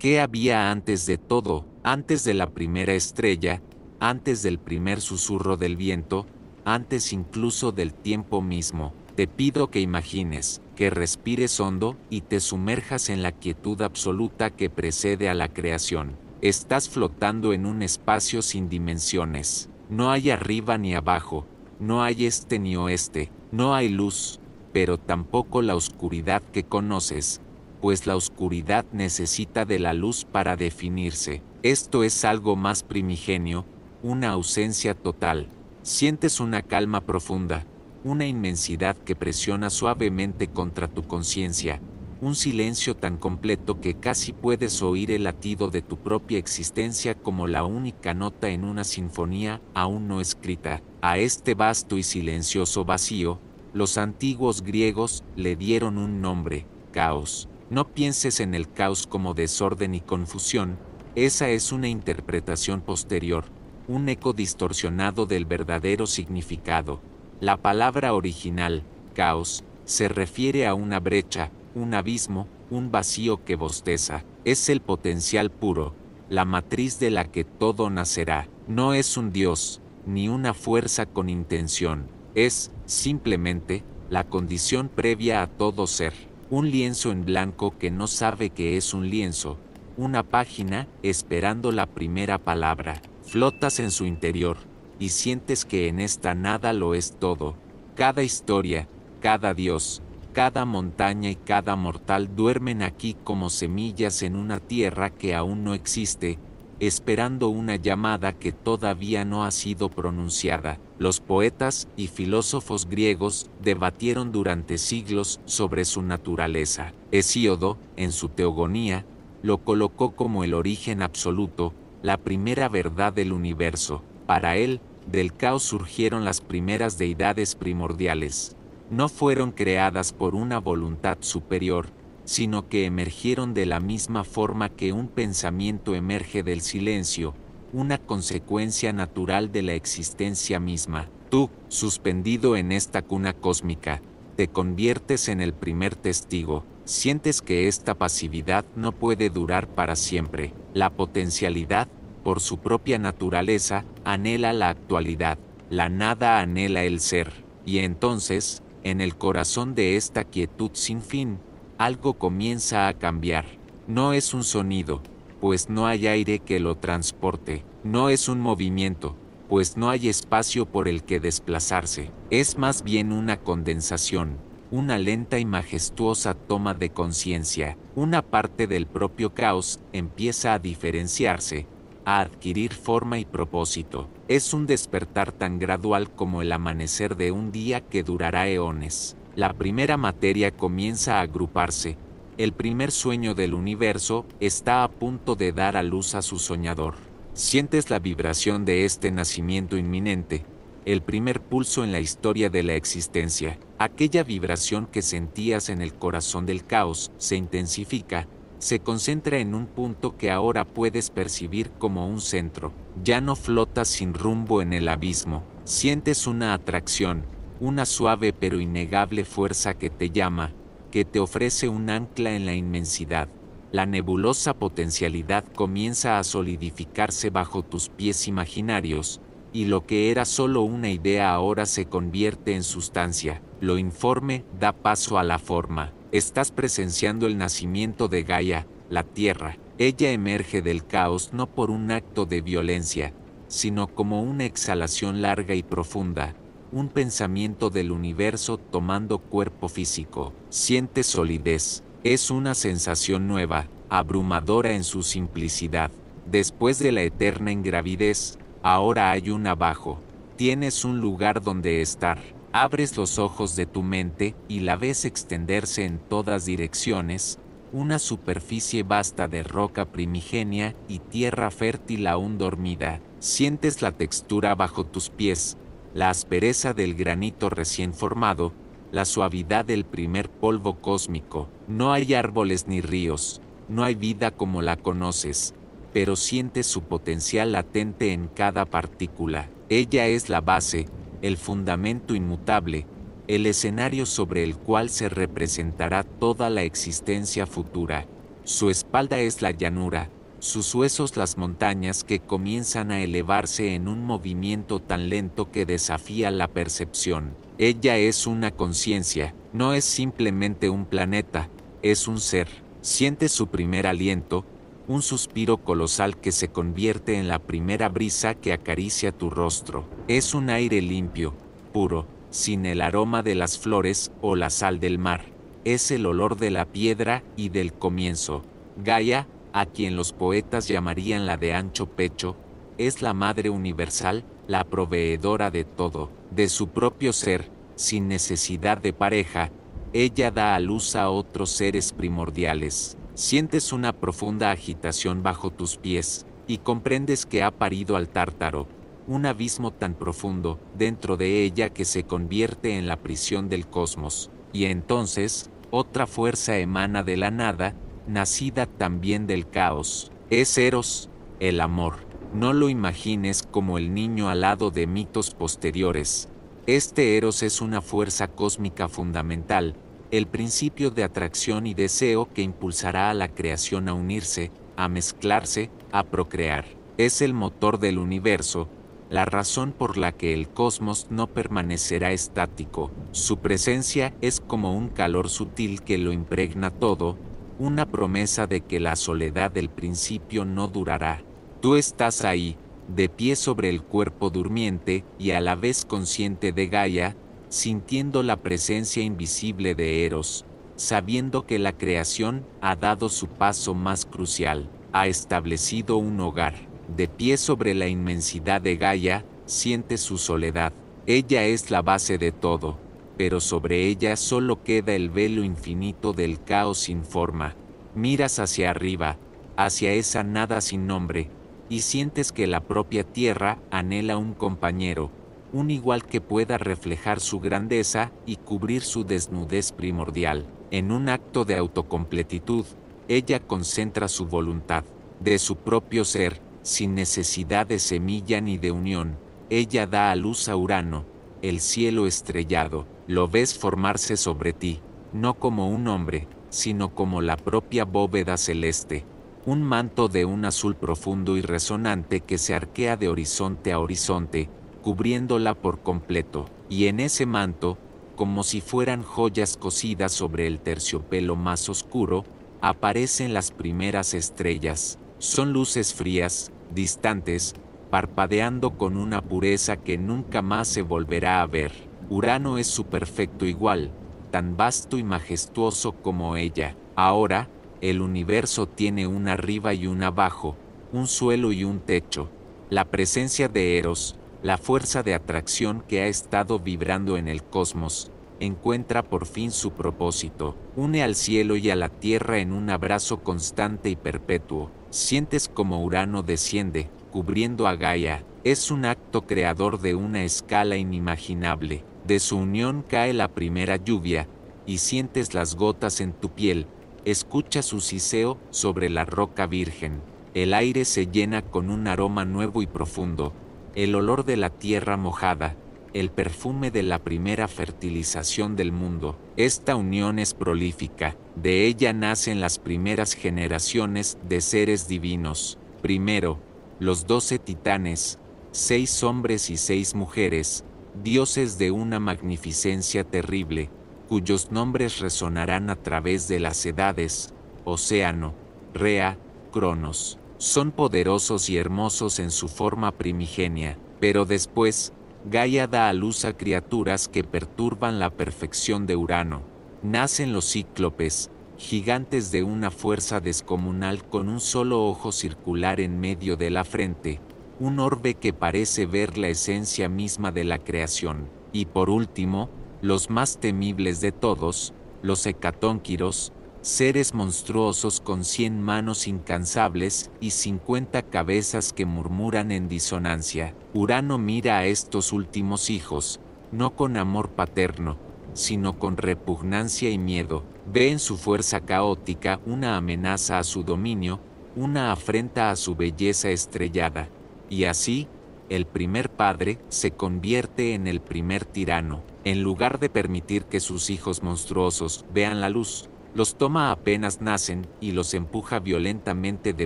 ¿Qué había antes de todo, antes de la primera estrella, antes del primer susurro del viento, antes incluso del tiempo mismo? Te pido que imagines, que respires hondo y te sumerjas en la quietud absoluta que precede a la creación. Estás flotando en un espacio sin dimensiones. No hay arriba ni abajo, no hay este ni oeste, no hay luz, pero tampoco la oscuridad que conoces, pues la oscuridad necesita de la luz para definirse. Esto es algo más primigenio, una ausencia total. Sientes una calma profunda, una inmensidad que presiona suavemente contra tu conciencia, un silencio tan completo que casi puedes oír el latido de tu propia existencia como la única nota en una sinfonía aún no escrita. A este vasto y silencioso vacío, los antiguos griegos le dieron un nombre: caos. No pienses en el caos como desorden y confusión, esa es una interpretación posterior, un eco distorsionado del verdadero significado. La palabra original, caos, se refiere a una brecha, un abismo, un vacío que bosteza. Es el potencial puro, la matriz de la que todo nacerá. No es un dios, ni una fuerza con intención. Es, simplemente, la condición previa a todo ser. Un lienzo en blanco que no sabe que es un lienzo. Una página esperando la primera palabra. Flotas en su interior, y sientes que en esta nada lo es todo. Cada historia, cada dios, cada montaña y cada mortal duermen aquí como semillas en una tierra que aún no existe, esperando una llamada que todavía no ha sido pronunciada. Los poetas y filósofos griegos debatieron durante siglos sobre su naturaleza. Hesíodo, en su Teogonía, lo colocó como el origen absoluto, la primera verdad del universo. Para él, del caos surgieron las primeras deidades primordiales. No fueron creadas por una voluntad superior, sino que emergieron de la misma forma que un pensamiento emerge del silencio, una consecuencia natural de la existencia misma. Tú, suspendido en esta cuna cósmica, te conviertes en el primer testigo. Sientes que esta pasividad no puede durar para siempre. La potencialidad, por su propia naturaleza, anhela la actualidad. La nada anhela el ser. Y entonces, en el corazón de esta quietud sin fin, algo comienza a cambiar. No es un sonido, pues no hay aire que lo transporte. No es un movimiento, pues no hay espacio por el que desplazarse. Es más bien una condensación, una lenta y majestuosa toma de conciencia. Una parte del propio caos empieza a diferenciarse, a adquirir forma y propósito. Es un despertar tan gradual como el amanecer de un día que durará eones. La primera materia comienza a agruparse. El primer sueño del universo está a punto de dar a luz a su soñador. Sientes la vibración de este nacimiento inminente, el primer pulso en la historia de la existencia. Aquella vibración que sentías en el corazón del caos se intensifica, se concentra en un punto que ahora puedes percibir como un centro. Ya no flotas sin rumbo en el abismo. Sientes una atracción, una suave pero innegable fuerza que te llama, que te ofrece un ancla en la inmensidad. La nebulosa potencialidad comienza a solidificarse bajo tus pies imaginarios, y lo que era solo una idea ahora se convierte en sustancia. Lo informe da paso a la forma. Estás presenciando el nacimiento de Gaia, la Tierra. Ella emerge del caos no por un acto de violencia, sino como una exhalación larga y profunda, un pensamiento del universo tomando cuerpo físico. Sientes solidez. Es una sensación nueva, abrumadora en su simplicidad. Después de la eterna ingravidez, ahora hay un abajo. Tienes un lugar donde estar. Abres los ojos de tu mente y la ves extenderse en todas direcciones, una superficie vasta de roca primigenia y tierra fértil aún dormida. Sientes la textura bajo tus pies, la aspereza del granito recién formado, la suavidad del primer polvo cósmico. No hay árboles ni ríos, no hay vida como la conoces, pero sientes su potencial latente en cada partícula. Ella es la base, el fundamento inmutable, el escenario sobre el cual se representará toda la existencia futura. Su espalda es la llanura, sus huesos las montañas que comienzan a elevarse en un movimiento tan lento que desafía la percepción. Ella es una conciencia, no es simplemente un planeta, es un ser. Siente su primer aliento, un suspiro colosal que se convierte en la primera brisa que acaricia tu rostro. Es un aire limpio, puro, sin el aroma de las flores o la sal del mar. Es el olor de la piedra y del comienzo. Gaia, a quien los poetas llamarían la de ancho pecho, es la Madre Universal, la proveedora de todo, de su propio ser, sin necesidad de pareja. Ella da a luz a otros seres primordiales. Sientes una profunda agitación bajo tus pies, y comprendes que ha parido al tártaro, un abismo tan profundo dentro de ella que se convierte en la prisión del cosmos. Y entonces, otra fuerza emana de la nada, nacida también del caos. Es Eros, el amor. No lo imagines como el niño alado de mitos posteriores. Este Eros es una fuerza cósmica fundamental, el principio de atracción y deseo que impulsará a la creación a unirse, a mezclarse, a procrear. Es el motor del universo, la razón por la que el cosmos no permanecerá estático. Su presencia es como un calor sutil que lo impregna todo, una promesa de que la soledad del principio no durará. Tú estás ahí, de pie sobre el cuerpo durmiente y a la vez consciente de Gaia, sintiendo la presencia invisible de Eros, sabiendo que la creación ha dado su paso más crucial, ha establecido un hogar. De pie sobre la inmensidad de Gaia, sientes su soledad. Ella es la base de todo, pero sobre ella solo queda el velo infinito del caos sin forma. Miras hacia arriba, hacia esa nada sin nombre, y sientes que la propia tierra anhela un compañero, un igual que pueda reflejar su grandeza y cubrir su desnudez primordial. En un acto de autocompletitud, ella concentra su voluntad, de su propio ser, sin necesidad de semilla ni de unión. Ella da a luz a Urano, el cielo estrellado. Lo ves formarse sobre ti, no como un hombre, sino como la propia bóveda celeste. Un manto de un azul profundo y resonante que se arquea de horizonte a horizonte, cubriéndola por completo. Y en ese manto, como si fueran joyas cosidas sobre el terciopelo más oscuro, aparecen las primeras estrellas. Son luces frías, distantes, parpadeando con una pureza que nunca más se volverá a ver. Urano es su perfecto igual, tan vasto y majestuoso como ella. Ahora, el universo tiene un arriba y un abajo, un suelo y un techo. La presencia de Eros, la fuerza de atracción que ha estado vibrando en el cosmos, encuentra por fin su propósito. Une al cielo y a la tierra en un abrazo constante y perpetuo. Sientes como Urano desciende, cubriendo a Gaia. Es un acto creador de una escala inimaginable. De su unión cae la primera lluvia, y sientes las gotas en tu piel. Escuchas su siseo sobre la roca virgen. El aire se llena con un aroma nuevo y profundo. El olor de la tierra mojada, el perfume de la primera fertilización del mundo. Esta unión es prolífica, de ella nacen las primeras generaciones de seres divinos. Primero, los 12 titanes, 6 hombres y 6 mujeres, dioses de una magnificencia terrible, cuyos nombres resonarán a través de las edades: Océano, Rea, Cronos. Son poderosos y hermosos en su forma primigenia, pero después, Gaia da a luz a criaturas que perturban la perfección de Urano. Nacen los cíclopes, gigantes de una fuerza descomunal con un solo ojo circular en medio de la frente, un orbe que parece ver la esencia misma de la creación. Y por último, los más temibles de todos, los hecatónquiros, seres monstruosos con 100 manos incansables y 50 cabezas que murmuran en disonancia. Urano mira a estos últimos hijos, no con amor paterno, sino con repugnancia y miedo. Ve en su fuerza caótica una amenaza a su dominio, una afrenta a su belleza estrellada. Y así, el primer padre se convierte en el primer tirano. En lugar de permitir que sus hijos monstruosos vean la luz, Los toma apenas nacen y los empuja violentamente de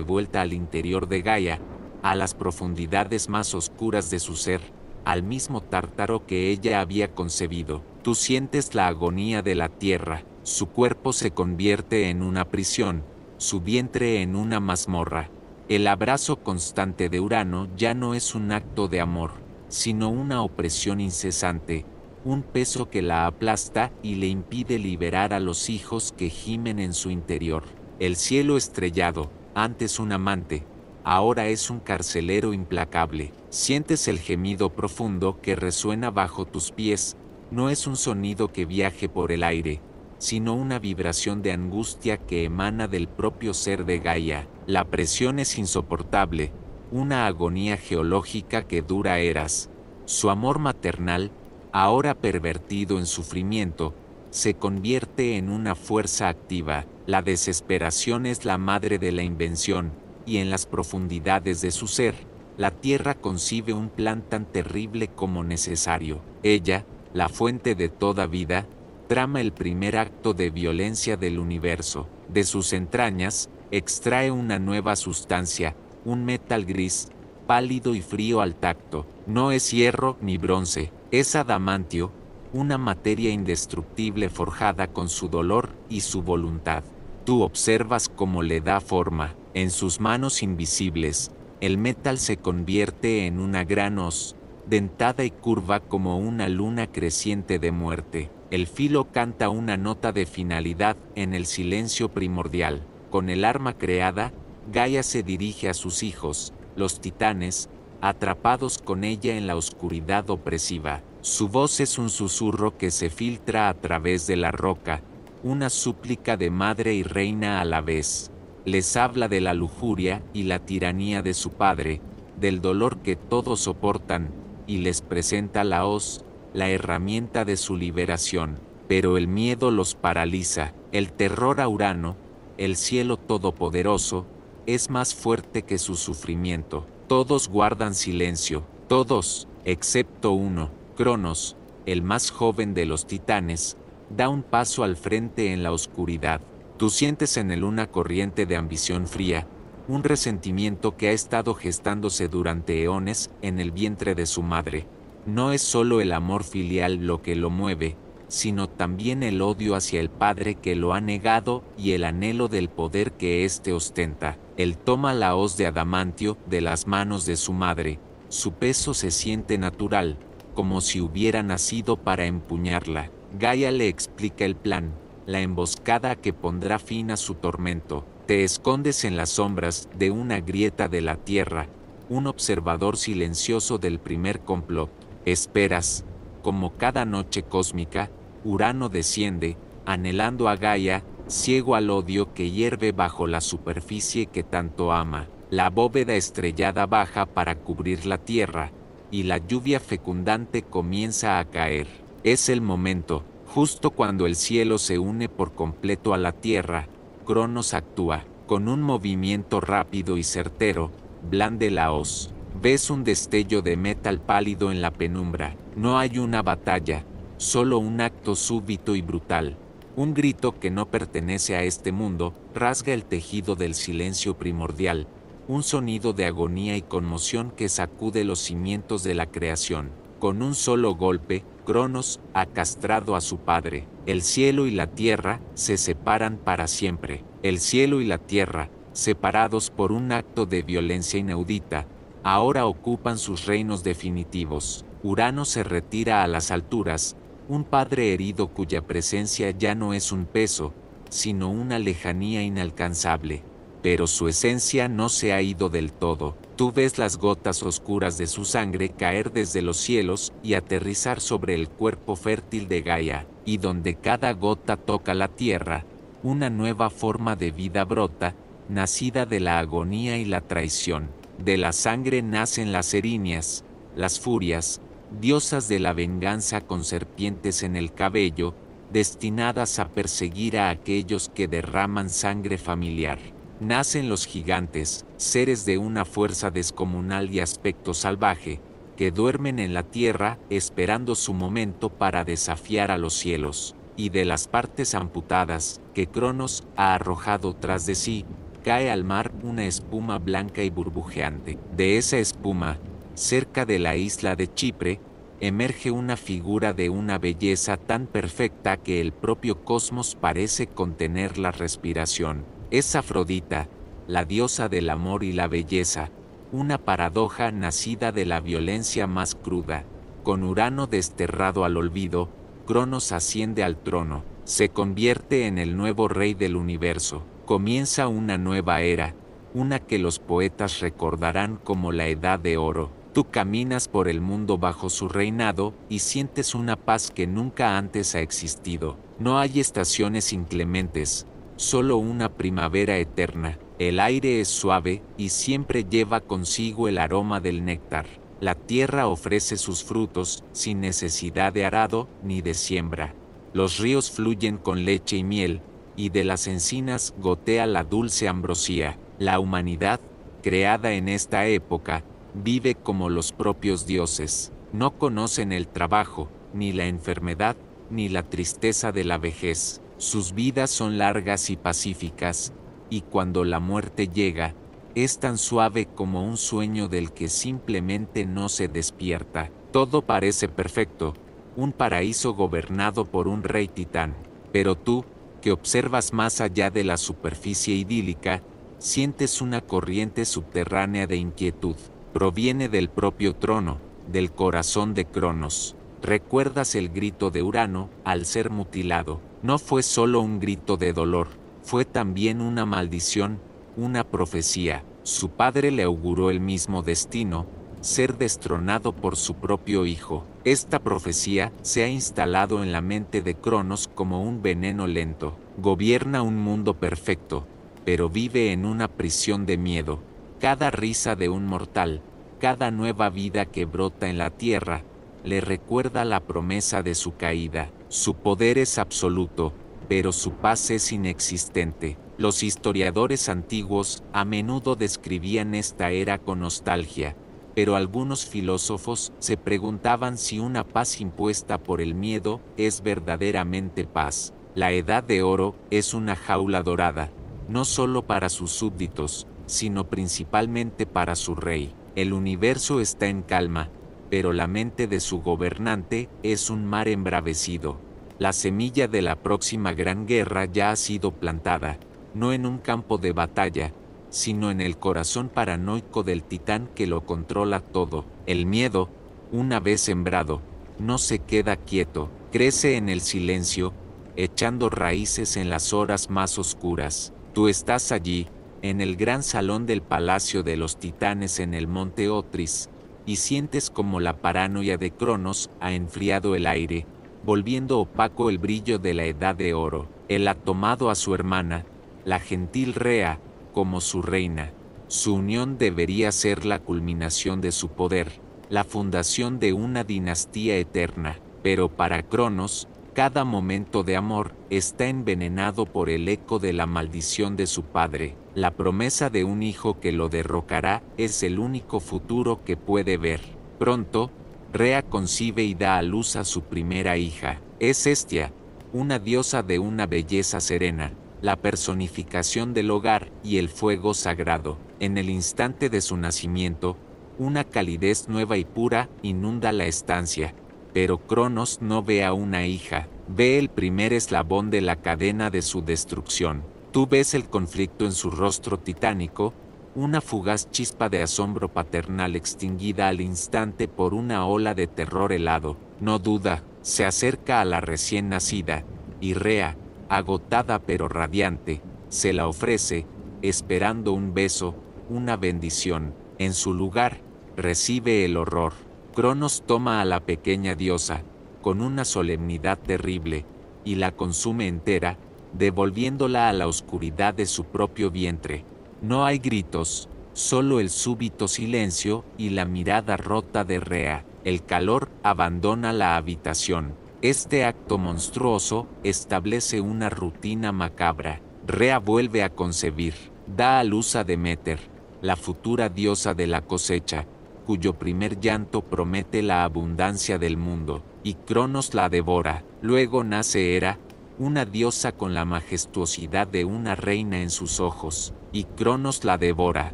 vuelta al interior de Gaia, a las profundidades más oscuras de su ser, al mismo Tártaro que ella había concebido. Tú sientes la agonía de la tierra, su cuerpo se convierte en una prisión, su vientre en una mazmorra. El abrazo constante de Urano ya no es un acto de amor, sino una opresión incesante, un peso que la aplasta y le impide liberar a los hijos que gimen en su interior. El cielo estrellado, antes un amante, ahora es un carcelero implacable. Sientes el gemido profundo que resuena bajo tus pies, no es un sonido que viaje por el aire, sino una vibración de angustia que emana del propio ser de Gaia. La presión es insoportable, una agonía geológica que dura eras. Su amor maternal, ahora pervertido en sufrimiento, se convierte en una fuerza activa. La desesperación es la madre de la invención, y en las profundidades de su ser, la Tierra concibe un plan tan terrible como necesario. Ella, la fuente de toda vida, trama el primer acto de violencia del universo. De sus entrañas, extrae una nueva sustancia, un metal gris, pálido y frío al tacto. No es hierro ni bronce, es adamantio, una materia indestructible forjada con su dolor y su voluntad. Tú observas cómo le da forma. En sus manos invisibles, el metal se convierte en una gran hoz, dentada y curva como una luna creciente de muerte. El filo canta una nota de finalidad en el silencio primordial. Con el arma creada, Gaia se dirige a sus hijos, los titanes, atrapados con ella en la oscuridad opresiva. Su voz es un susurro que se filtra a través de la roca, una súplica de madre y reina a la vez. Les habla de la lujuria y la tiranía de su padre, del dolor que todos soportan, y les presenta la hoz, la herramienta de su liberación. Pero el miedo los paraliza, el terror a Urano, el cielo todopoderoso, es más fuerte que su sufrimiento. Todos guardan silencio, todos, excepto uno, Cronos, el más joven de los titanes, da un paso al frente en la oscuridad. Tú sientes en él una corriente de ambición fría, un resentimiento que ha estado gestándose durante eones en el vientre de su madre. No es solo el amor filial lo que lo mueve, sino también el odio hacia el padre que lo ha negado y el anhelo del poder que éste ostenta. Él toma la hoz de adamantio de las manos de su madre, su peso se siente natural, como si hubiera nacido para empuñarla. Gaia le explica el plan, la emboscada que pondrá fin a su tormento. Te escondes en las sombras de una grieta de la tierra, un observador silencioso del primer complot. Esperas, como cada noche cósmica, Urano desciende, anhelando a Gaia, ciego al odio que hierve bajo la superficie que tanto ama. La bóveda estrellada baja para cubrir la tierra, y la lluvia fecundante comienza a caer. Es el momento, justo cuando el cielo se une por completo a la tierra, Cronos actúa. Con un movimiento rápido y certero, blande la hoz. Ves un destello de metal pálido en la penumbra. No hay una batalla, solo un acto súbito y brutal. Un grito que no pertenece a este mundo rasga el tejido del silencio primordial, un sonido de agonía y conmoción que sacude los cimientos de la creación. Con un solo golpe, Cronos ha castrado a su padre. El cielo y la tierra se separan para siempre. El cielo y la tierra, separados por un acto de violencia inaudita, ahora ocupan sus reinos definitivos. Urano se retira a las alturas, un padre herido cuya presencia ya no es un peso, sino una lejanía inalcanzable. Pero su esencia no se ha ido del todo. Tú ves las gotas oscuras de su sangre caer desde los cielos y aterrizar sobre el cuerpo fértil de Gaia, y donde cada gota toca la tierra, una nueva forma de vida brota, nacida de la agonía y la traición. De la sangre nacen las erinias, las furias, diosas de la venganza con serpientes en el cabello, destinadas a perseguir a aquellos que derraman sangre familiar. Nacen los gigantes, seres de una fuerza descomunal y aspecto salvaje, que duermen en la tierra esperando su momento para desafiar a los cielos. y de las partes amputadas que Cronos ha arrojado tras de sí, cae al mar una espuma blanca y burbujeante. De esa espuma, cerca de la isla de Chipre, emerge una figura de una belleza tan perfecta que el propio cosmos parece contener la respiración. Es Afrodita, la diosa del amor y la belleza, una paradoja nacida de la violencia más cruda. Con Urano desterrado al olvido, Cronos asciende al trono, se convierte en el nuevo rey del universo. Comienza una nueva era, una que los poetas recordarán como la Edad de Oro. Tú caminas por el mundo bajo su reinado y sientes una paz que nunca antes ha existido. No hay estaciones inclementes, solo una primavera eterna. El aire es suave y siempre lleva consigo el aroma del néctar. La tierra ofrece sus frutos sin necesidad de arado ni de siembra. Los ríos fluyen con leche y miel, y de las encinas gotea la dulce ambrosía. La humanidad, creada en esta época, vive como los propios dioses. No conocen el trabajo, ni la enfermedad, ni la tristeza de la vejez. Sus vidas son largas y pacíficas, y cuando la muerte llega, es tan suave como un sueño del que simplemente no se despierta. Todo parece perfecto, un paraíso gobernado por un rey titán. Pero tú, que observas más allá de la superficie idílica, sientes una corriente subterránea de inquietud. Proviene del propio trono, del corazón de Cronos. Recuerdas el grito de Urano al ser mutilado. No fue solo un grito de dolor, fue también una maldición, una profecía. Su padre le auguró el mismo destino, ser destronado por su propio hijo. Esta profecía se ha instalado en la mente de Cronos como un veneno lento. Gobierna un mundo perfecto, pero vive en una prisión de miedo. Cada risa de un mortal, cada nueva vida que brota en la tierra, le recuerda la promesa de su caída. Su poder es absoluto, pero su paz es inexistente. Los historiadores antiguos a menudo describían esta era con nostalgia, pero algunos filósofos se preguntaban si una paz impuesta por el miedo es verdaderamente paz. La Edad de Oro es una jaula dorada, no solo para sus súbditos, sino principalmente para su rey. El universo está en calma, pero la mente de su gobernante es un mar embravecido. La semilla de la próxima gran guerra ya ha sido plantada, no en un campo de batalla, sino en el corazón paranoico del titán que lo controla todo. El miedo, una vez sembrado, no se queda quieto, crece en el silencio, echando raíces en las horas más oscuras. Tú estás allí, en el gran salón del Palacio de los Titanes en el monte Otris, y sientes como la paranoia de Cronos ha enfriado el aire, volviendo opaco el brillo de la Edad de Oro. Él ha tomado a su hermana, la gentil Rea, como su reina. Su unión debería ser la culminación de su poder, la fundación de una dinastía eterna. Pero para Cronos, cada momento de amor está envenenado por el eco de la maldición de su padre. La promesa de un hijo que lo derrocará es el único futuro que puede ver. Pronto, Rea concibe y da a luz a su primera hija. Es Hestia, una diosa de una belleza serena, la personificación del hogar y el fuego sagrado. En el instante de su nacimiento, una calidez nueva y pura inunda la estancia. Pero Cronos no ve a una hija, ve el primer eslabón de la cadena de su destrucción. Tú ves el conflicto en su rostro titánico, una fugaz chispa de asombro paternal extinguida al instante por una ola de terror helado. No duda, se acerca a la recién nacida, y Rea, agotada pero radiante, se la ofrece, esperando un beso, una bendición. En su lugar, recibe el horror. Cronos toma a la pequeña diosa, con una solemnidad terrible, y la consume entera, devolviéndola a la oscuridad de su propio vientre. No hay gritos, solo el súbito silencio y la mirada rota de Rea. El calor abandona la habitación. Este acto monstruoso establece una rutina macabra. Rea vuelve a concebir, da a luz a Deméter, la futura diosa de la cosecha, cuyo primer llanto promete la abundancia del mundo, y Cronos la devora. Luego nace Hera, una diosa con la majestuosidad de una reina en sus ojos, y Cronos la devora.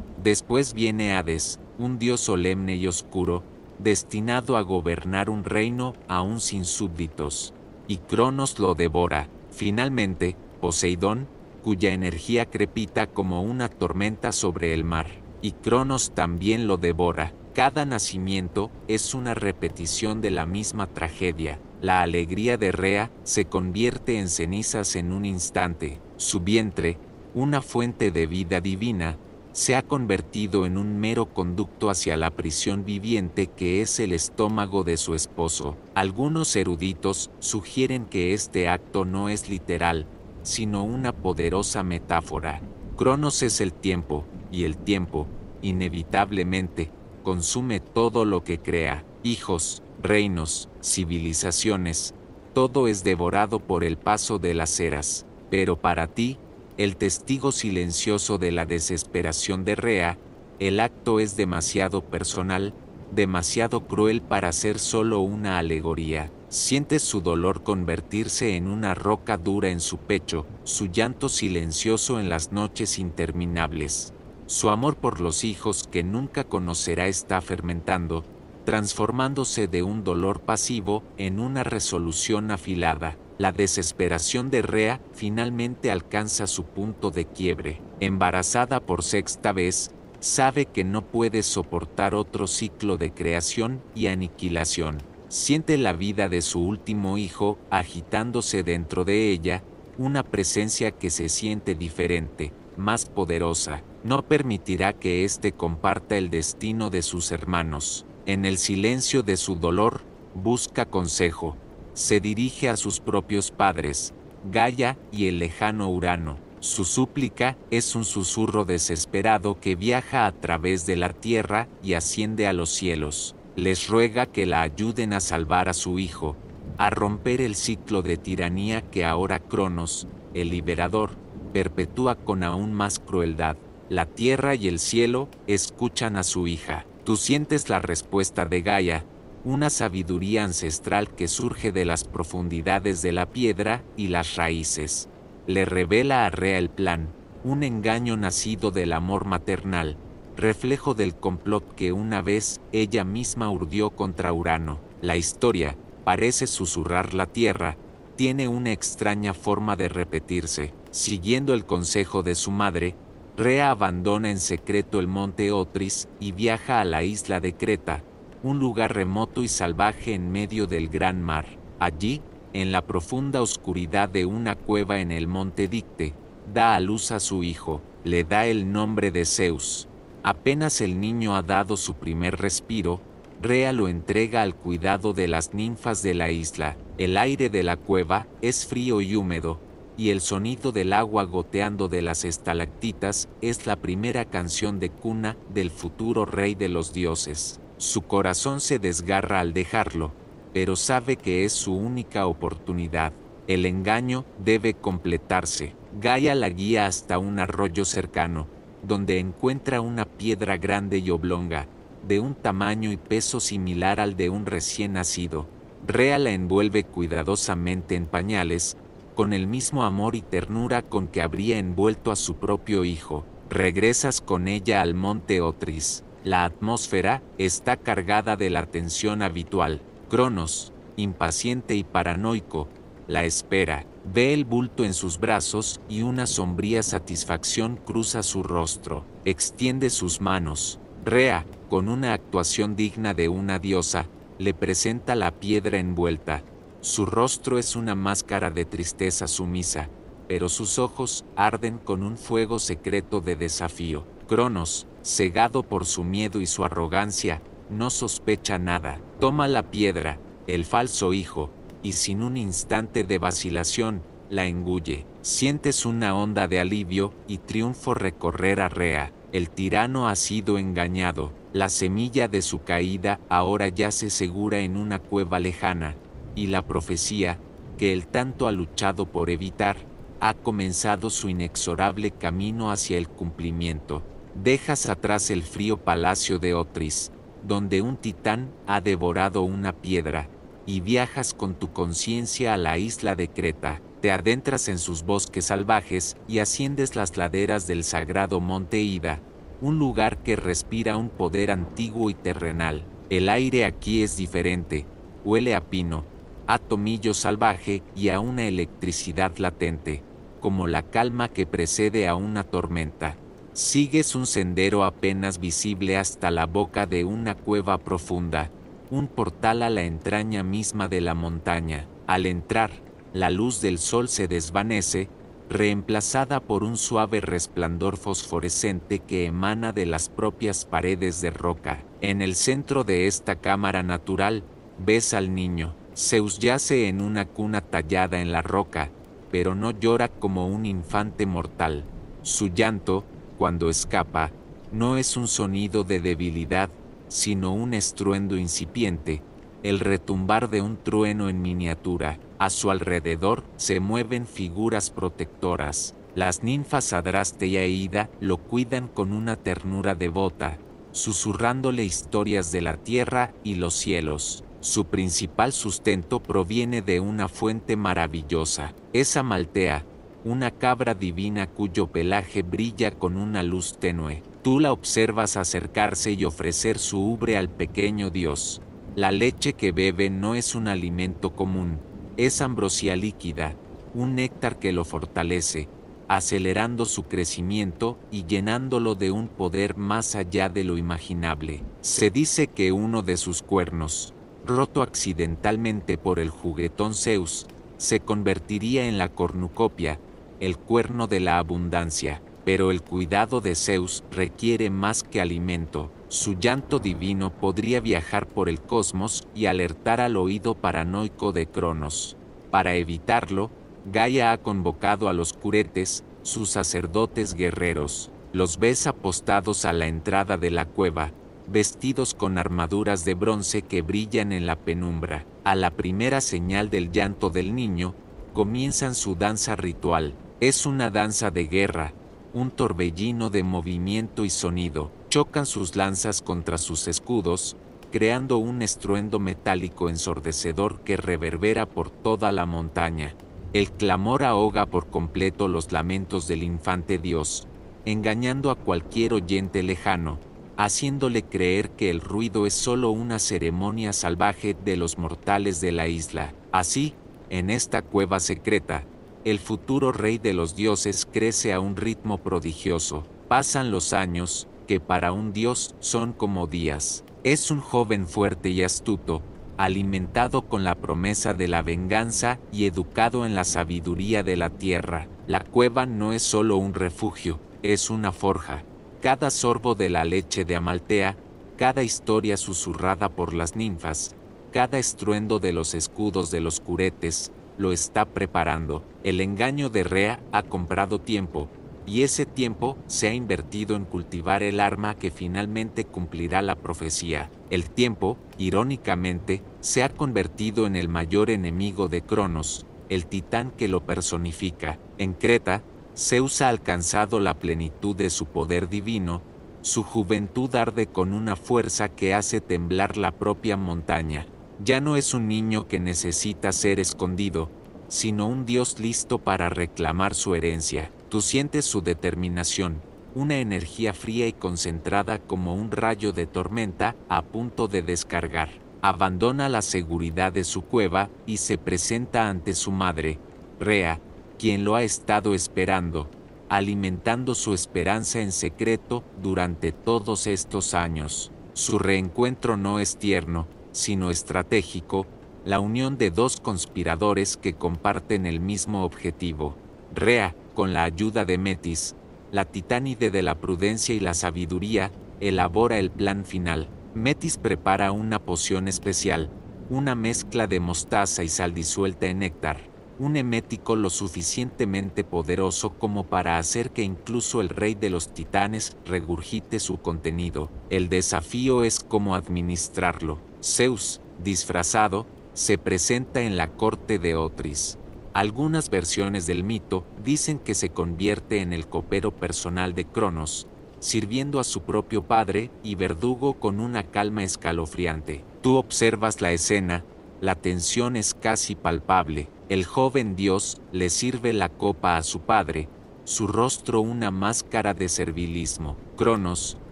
Después viene Hades, un dios solemne y oscuro, destinado a gobernar un reino aún sin súbditos, y Cronos lo devora. Finalmente, Poseidón, cuya energía crepita como una tormenta sobre el mar, y Cronos también lo devora. Cada nacimiento es una repetición de la misma tragedia. La alegría de Rea se convierte en cenizas en un instante. Su vientre, una fuente de vida divina, se ha convertido en un mero conducto hacia la prisión viviente que es el estómago de su esposo. Algunos eruditos sugieren que este acto no es literal, sino una poderosa metáfora. Cronos es el tiempo, y el tiempo, inevitablemente, consume todo lo que crea. Hijos, reinos, civilizaciones, todo es devorado por el paso de las eras. Pero para ti, el testigo silencioso de la desesperación de Rea, el acto es demasiado personal, demasiado cruel para ser solo una alegoría. Sientes su dolor convertirse en una roca dura en su pecho, su llanto silencioso en las noches interminables. Su amor por los hijos que nunca conocerá está fermentando, transformándose de un dolor pasivo en una resolución afilada. La desesperación de Rea finalmente alcanza su punto de quiebre. Embarazada por sexta vez, sabe que no puede soportar otro ciclo de creación y aniquilación. Siente la vida de su último hijo agitándose dentro de ella, una presencia que se siente diferente, más poderosa. No permitirá que éste comparta el destino de sus hermanos. En el silencio de su dolor, busca consejo. Se dirige a sus propios padres, Gaia y el lejano Urano. Su súplica es un susurro desesperado que viaja a través de la tierra y asciende a los cielos. Les ruega que la ayuden a salvar a su hijo, a romper el ciclo de tiranía que ahora Cronos, el liberador, perpetúa con aún más crueldad. La tierra y el cielo escuchan a su hija. Tú sientes la respuesta de Gaia, una sabiduría ancestral que surge de las profundidades de la piedra y las raíces. Le revela a Rea el plan, un engaño nacido del amor maternal, reflejo del complot que una vez ella misma urdió contra Urano. La historia, parece susurrar la tierra, tiene una extraña forma de repetirse. Siguiendo el consejo de su madre, Rea abandona en secreto el monte Otris y viaja a la isla de Creta, un lugar remoto y salvaje en medio del gran mar. Allí, en la profunda oscuridad de una cueva en el monte Dicte, da a luz a su hijo, le da el nombre de Zeus. Apenas el niño ha dado su primer respiro, Rea lo entrega al cuidado de las ninfas de la isla. El aire de la cueva es frío y húmedo, y el sonido del agua goteando de las estalactitas es la primera canción de cuna del futuro rey de los dioses. Su corazón se desgarra al dejarlo, pero sabe que es su única oportunidad. El engaño debe completarse. Gaia la guía hasta un arroyo cercano, donde encuentra una piedra grande y oblonga, de un tamaño y peso similar al de un recién nacido. Rea la envuelve cuidadosamente en pañales, con el mismo amor y ternura con que habría envuelto a su propio hijo. Regresas con ella al monte Otris. La atmósfera está cargada de la tensión habitual. Cronos, impaciente y paranoico, la espera. Ve el bulto en sus brazos y una sombría satisfacción cruza su rostro. Extiende sus manos. Rea, con una actuación digna de una diosa, le presenta la piedra envuelta. Su rostro es una máscara de tristeza sumisa, pero sus ojos arden con un fuego secreto de desafío. Cronos, cegado por su miedo y su arrogancia, no sospecha nada. Toma la piedra, el falso hijo, y sin un instante de vacilación, la engulle. Sientes una onda de alivio y triunfo recorrer a Rea. El tirano ha sido engañado. La semilla de su caída ahora yace segura en una cueva lejana, y la profecía, que él tanto ha luchado por evitar, ha comenzado su inexorable camino hacia el cumplimiento. Dejas atrás el frío palacio de Otris, donde un titán ha devorado una piedra, y viajas con tu conciencia a la isla de Creta. Te adentras en sus bosques salvajes y asciendes las laderas del sagrado monte Ida, un lugar que respira un poder antiguo y terrenal. El aire aquí es diferente, huele a pino, a tomillo salvaje y a una electricidad latente, como la calma que precede a una tormenta. Sigues un sendero apenas visible hasta la boca de una cueva profunda, un portal a la entraña misma de la montaña. Al entrar, la luz del sol se desvanece, reemplazada por un suave resplandor fosforescente que emana de las propias paredes de roca. En el centro de esta cámara natural, ves al niño. Zeus yace en una cuna tallada en la roca, pero no llora como un infante mortal. Su llanto, cuando escapa, no es un sonido de debilidad, sino un estruendo incipiente, el retumbar de un trueno en miniatura. A su alrededor se mueven figuras protectoras. Las ninfas Adraste e Ida lo cuidan con una ternura devota, susurrándole historias de la tierra y los cielos. Su principal sustento proviene de una fuente maravillosa. Es Amaltea, una cabra divina cuyo pelaje brilla con una luz tenue. Tú la observas acercarse y ofrecer su ubre al pequeño dios. La leche que bebe no es un alimento común, es ambrosía líquida, un néctar que lo fortalece, acelerando su crecimiento y llenándolo de un poder más allá de lo imaginable. Se dice que uno de sus cuernos, roto accidentalmente por el juguetón Zeus, se convertiría en la cornucopia, el cuerno de la abundancia. Pero el cuidado de Zeus requiere más que alimento. Su llanto divino podría viajar por el cosmos y alertar al oído paranoico de Cronos. Para evitarlo, Gaia ha convocado a los curetes, sus sacerdotes guerreros. Los ves apostados a la entrada de la cueva, vestidos con armaduras de bronce que brillan en la penumbra. A la primera señal del llanto del niño, comienzan su danza ritual. Es una danza de guerra, un torbellino de movimiento y sonido. Chocan sus lanzas contra sus escudos, creando un estruendo metálico ensordecedor que reverbera por toda la montaña. El clamor ahoga por completo los lamentos del infante Dios, engañando a cualquier oyente lejano, haciéndole creer que el ruido es solo una ceremonia salvaje de los mortales de la isla. Así, en esta cueva secreta, el futuro rey de los dioses crece a un ritmo prodigioso. Pasan los años, que para un dios son como días. Es un joven fuerte y astuto, alimentado con la promesa de la venganza y educado en la sabiduría de la tierra. La cueva no es solo un refugio, es una forja. Cada sorbo de la leche de Amaltea, cada historia susurrada por las ninfas, cada estruendo de los escudos de los curetes, lo está preparando. El engaño de Rea ha comprado tiempo, y ese tiempo se ha invertido en cultivar el arma que finalmente cumplirá la profecía. El tiempo, irónicamente, se ha convertido en el mayor enemigo de Cronos, el titán que lo personifica. En Creta, Zeus ha alcanzado la plenitud de su poder divino, su juventud arde con una fuerza que hace temblar la propia montaña. Ya no es un niño que necesita ser escondido, sino un dios listo para reclamar su herencia. Tú sientes su determinación, una energía fría y concentrada como un rayo de tormenta a punto de descargar. Abandona la seguridad de su cueva y se presenta ante su madre, Rea, quien lo ha estado esperando, alimentando su esperanza en secreto durante todos estos años. Su reencuentro no es tierno, sino estratégico, la unión de dos conspiradores que comparten el mismo objetivo. Rea, con la ayuda de Metis, la titánide de la prudencia y la sabiduría, elabora el plan final. Metis prepara una poción especial, una mezcla de mostaza y sal disuelta en néctar, un emético lo suficientemente poderoso como para hacer que incluso el rey de los titanes regurgite su contenido. El desafío es cómo administrarlo. Zeus, disfrazado, se presenta en la corte de Otris. Algunas versiones del mito dicen que se convierte en el copero personal de Cronos, sirviendo a su propio padre y verdugo con una calma escalofriante. Tú observas la escena, la tensión es casi palpable. El joven dios le sirve la copa a su padre, su rostro una máscara de servilismo. Cronos,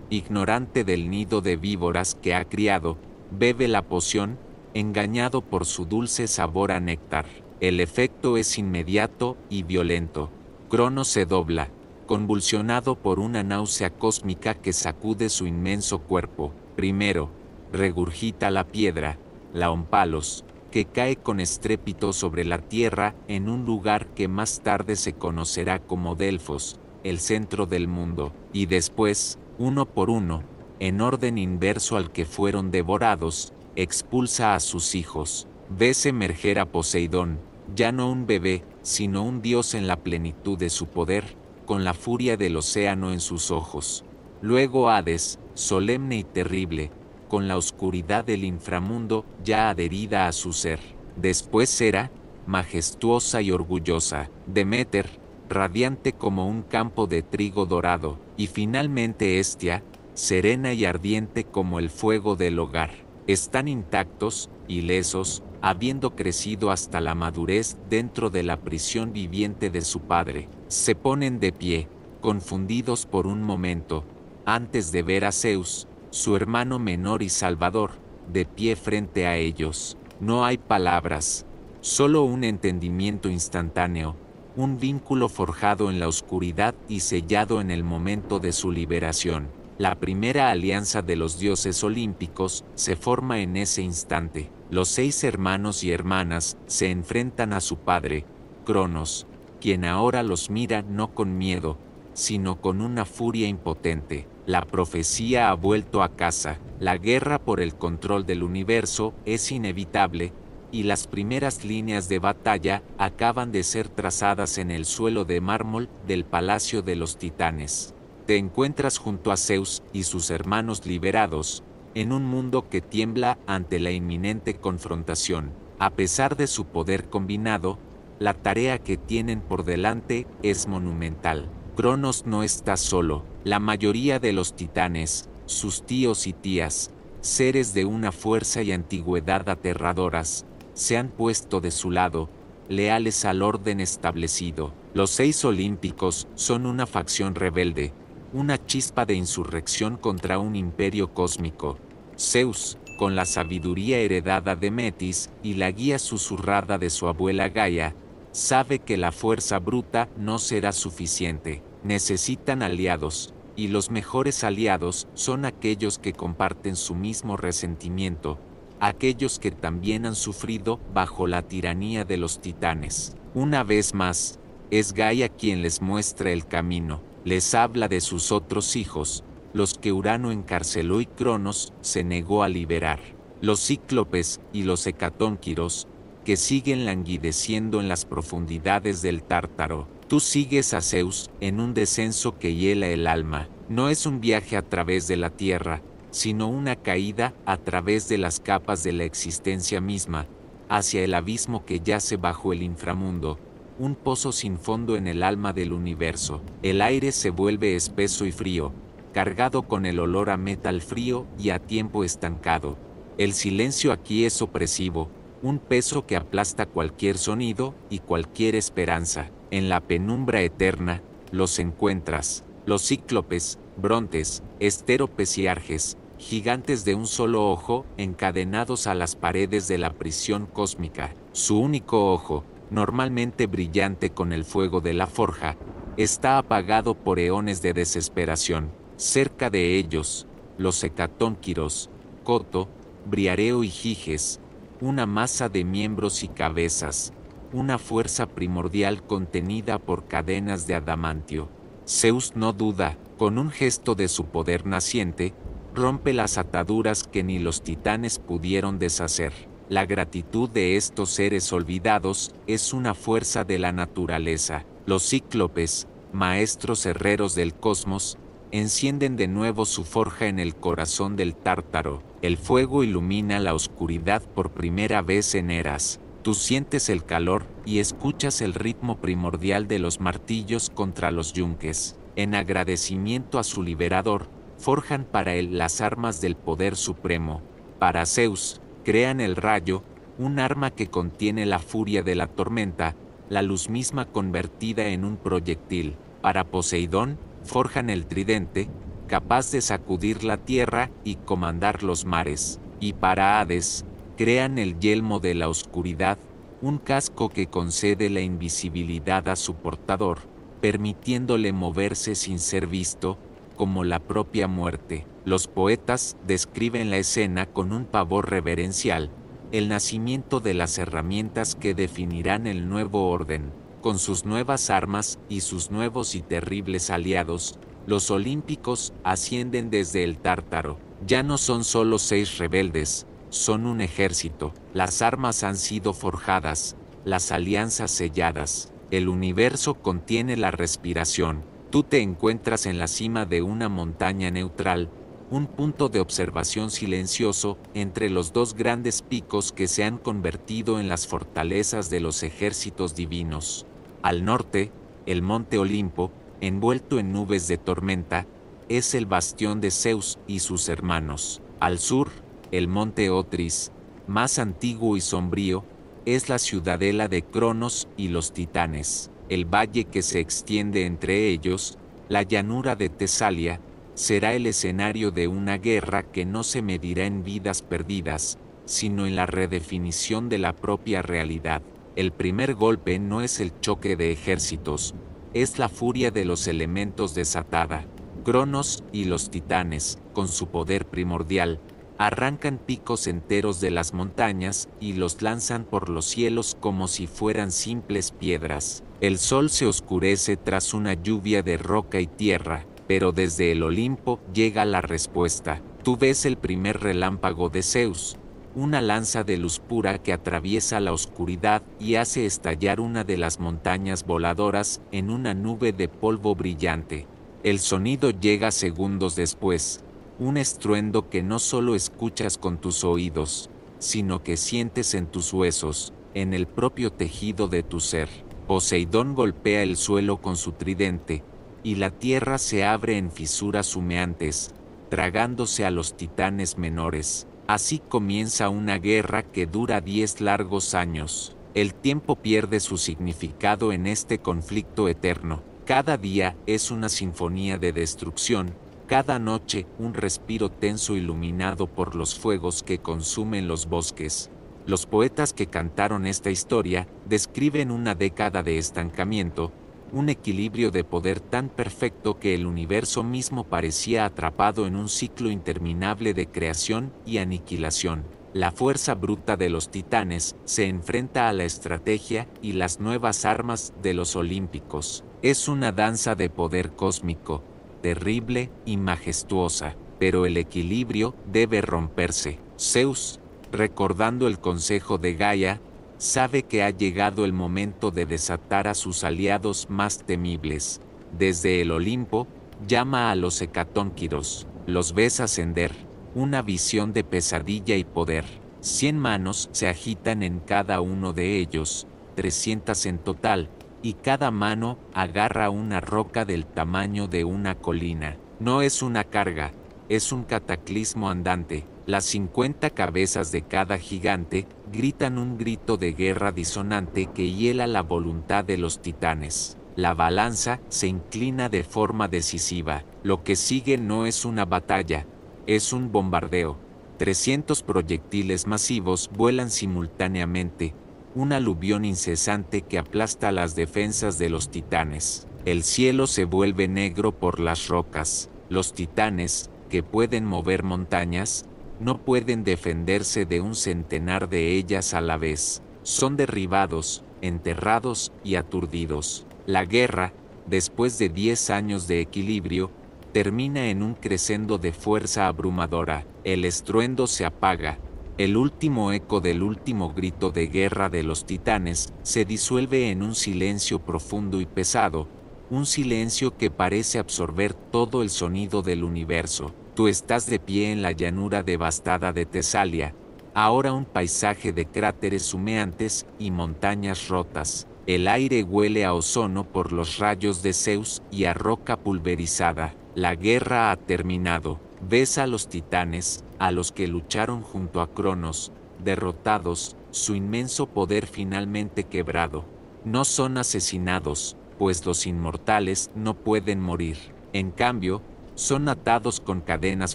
ignorante del nido de víboras que ha criado, bebe la poción, engañado por su dulce sabor a néctar. El efecto es inmediato y violento. Cronos se dobla, convulsionado por una náusea cósmica que sacude su inmenso cuerpo. Primero, regurgita la piedra, la Ompalos, que cae con estrépito sobre la tierra en un lugar que más tarde se conocerá como Delfos, el centro del mundo, y después, uno por uno, en orden inverso al que fueron devorados, expulsa a sus hijos. Ves emerger a Poseidón, ya no un bebé, sino un dios en la plenitud de su poder, con la furia del océano en sus ojos. Luego Hades, solemne y terrible, con la oscuridad del inframundo ya adherida a su ser. Después Hera, majestuosa y orgullosa, Deméter, radiante como un campo de trigo dorado, y finalmente Hestia, serena y ardiente como el fuego del hogar. Están intactos, ilesos, habiendo crecido hasta la madurez dentro de la prisión viviente de su padre. Se ponen de pie, confundidos por un momento, antes de ver a Zeus, su hermano menor y salvador, de pie frente a ellos. No hay palabras, solo un entendimiento instantáneo, un vínculo forjado en la oscuridad y sellado en el momento de su liberación. La primera alianza de los dioses olímpicos se forma en ese instante. Los 6 hermanos y hermanas se enfrentan a su padre, Cronos, quien ahora los mira no con miedo, sino con una furia impotente. La profecía ha vuelto a casa, la guerra por el control del universo es inevitable, y las primeras líneas de batalla acaban de ser trazadas en el suelo de mármol del Palacio de los Titanes. Te encuentras junto a Zeus y sus hermanos liberados, en un mundo que tiembla ante la inminente confrontación. A pesar de su poder combinado, la tarea que tienen por delante es monumental. Cronos no está solo. La mayoría de los titanes, sus tíos y tías, seres de una fuerza y antigüedad aterradoras, se han puesto de su lado, leales al orden establecido. Los 6 olímpicos son una facción rebelde, una chispa de insurrección contra un imperio cósmico. Zeus, con la sabiduría heredada de Metis y la guía susurrada de su abuela Gaia, sabe que la fuerza bruta no será suficiente. Necesitan aliados, y los mejores aliados son aquellos que comparten su mismo resentimiento, aquellos que también han sufrido bajo la tiranía de los titanes. Una vez más, es Gaia quien les muestra el camino, les habla de sus otros hijos, los que Urano encarceló y Cronos se negó a liberar, los cíclopes y los hecatónquiros, que siguen languideciendo en las profundidades del Tártaro. Tú sigues a Zeus en un descenso que hiela el alma. No es un viaje a través de la tierra, sino una caída a través de las capas de la existencia misma, hacia el abismo que yace bajo el inframundo, un pozo sin fondo en el alma del universo. El aire se vuelve espeso y frío, cargado con el olor a metal frío y a tiempo estancado. El silencio aquí es opresivo, un peso que aplasta cualquier sonido y cualquier esperanza. En la penumbra eterna, los encuentras, los cíclopes, brontes, estéropes y arges, gigantes de un solo ojo encadenados a las paredes de la prisión cósmica. Su único ojo, normalmente brillante con el fuego de la forja, está apagado por eones de desesperación. Cerca de ellos, los hecatónquiros, Coto, Briareo y Giges, una masa de miembros y cabezas, una fuerza primordial contenida por cadenas de adamantio. Zeus no duda, con un gesto de su poder naciente, rompe las ataduras que ni los titanes pudieron deshacer. La gratitud de estos seres olvidados es una fuerza de la naturaleza. Los cíclopes, maestros herreros del cosmos, encienden de nuevo su forja en el corazón del Tártaro. El fuego ilumina la oscuridad por primera vez en eras. Tú sientes el calor y escuchas el ritmo primordial de los martillos contra los yunques. En agradecimiento a su liberador, forjan para él las armas del poder supremo. Para Zeus, crean el rayo, un arma que contiene la furia de la tormenta, la luz misma convertida en un proyectil. Para Poseidón, forjan el tridente, capaz de sacudir la tierra y comandar los mares. Y para Hades, crean el yelmo de la oscuridad, un casco que concede la invisibilidad a su portador, permitiéndole moverse sin ser visto, como la propia muerte. Los poetas describen la escena con un pavor reverencial, el nacimiento de las herramientas que definirán el nuevo orden. Con sus nuevas armas y sus nuevos y terribles aliados, los olímpicos ascienden desde el Tártaro. Ya no son solo 6 rebeldes, son un ejército. Las armas han sido forjadas, las alianzas selladas. El universo contiene la respiración. Tú te encuentras en la cima de una montaña neutral, un punto de observación silencioso entre los dos grandes picos que se han convertido en las fortalezas de los ejércitos divinos. Al norte, el monte Olimpo, envuelto en nubes de tormenta, es el bastión de Zeus y sus hermanos. Al sur, el monte Otris, más antiguo y sombrío, es la ciudadela de Cronos y los titanes. El valle que se extiende entre ellos, la llanura de Tesalia, será el escenario de una guerra que no se medirá en vidas perdidas, sino en la redefinición de la propia realidad. El primer golpe no es el choque de ejércitos, es la furia de los elementos desatada. Cronos y los titanes, con su poder primordial, arrancan picos enteros de las montañas y los lanzan por los cielos como si fueran simples piedras. El sol se oscurece tras una lluvia de roca y tierra, pero desde el Olimpo llega la respuesta. Tú ves el primer relámpago de Zeus, una lanza de luz pura que atraviesa la oscuridad y hace estallar una de las montañas voladoras en una nube de polvo brillante. El sonido llega segundos después, un estruendo que no solo escuchas con tus oídos, sino que sientes en tus huesos, en el propio tejido de tu ser. Poseidón golpea el suelo con su tridente, y la tierra se abre en fisuras humeantes, tragándose a los titanes menores. Así comienza una guerra que dura 10 largos años. El tiempo pierde su significado en este conflicto eterno. Cada día es una sinfonía de destrucción, cada noche un respiro tenso iluminado por los fuegos que consumen los bosques. Los poetas que cantaron esta historia describen una década de estancamiento, un equilibrio de poder tan perfecto que el universo mismo parecía atrapado en un ciclo interminable de creación y aniquilación. La fuerza bruta de los titanes se enfrenta a la estrategia y las nuevas armas de los olímpicos. Es una danza de poder cósmico, terrible y majestuosa, pero el equilibrio debe romperse. Zeus, recordando el consejo de Gaia, sabe que ha llegado el momento de desatar a sus aliados más temibles. Desde el Olimpo, llama a los hecatónquiros, los ves ascender, una visión de pesadilla y poder. 100 manos se agitan en cada uno de ellos, 300 en total, y cada mano agarra una roca del tamaño de una colina. No es una carga, es un cataclismo andante. Las 50 cabezas de cada gigante gritan un grito de guerra disonante que hiela la voluntad de los titanes. La balanza se inclina de forma decisiva. Lo que sigue no es una batalla, es un bombardeo. 300 proyectiles masivos vuelan simultáneamente, un aluvión incesante que aplasta las defensas de los titanes. El cielo se vuelve negro por las rocas. Los titanes, que pueden mover montañas, no pueden defenderse de un centenar de ellas a la vez. Son derribados, enterrados y aturdidos. La guerra, después de 10 años de equilibrio, termina en un crescendo de fuerza abrumadora. El estruendo se apaga. El último eco del último grito de guerra de los titanes se disuelve en un silencio profundo y pesado, un silencio que parece absorber todo el sonido del universo. Tú estás de pie en la llanura devastada de Tesalia, ahora un paisaje de cráteres humeantes y montañas rotas. El aire huele a ozono por los rayos de Zeus y a roca pulverizada. La guerra ha terminado. Ves a los titanes, a los que lucharon junto a Cronos, derrotados, su inmenso poder finalmente quebrado. No son asesinados, pues los inmortales no pueden morir. En cambio, son atados con cadenas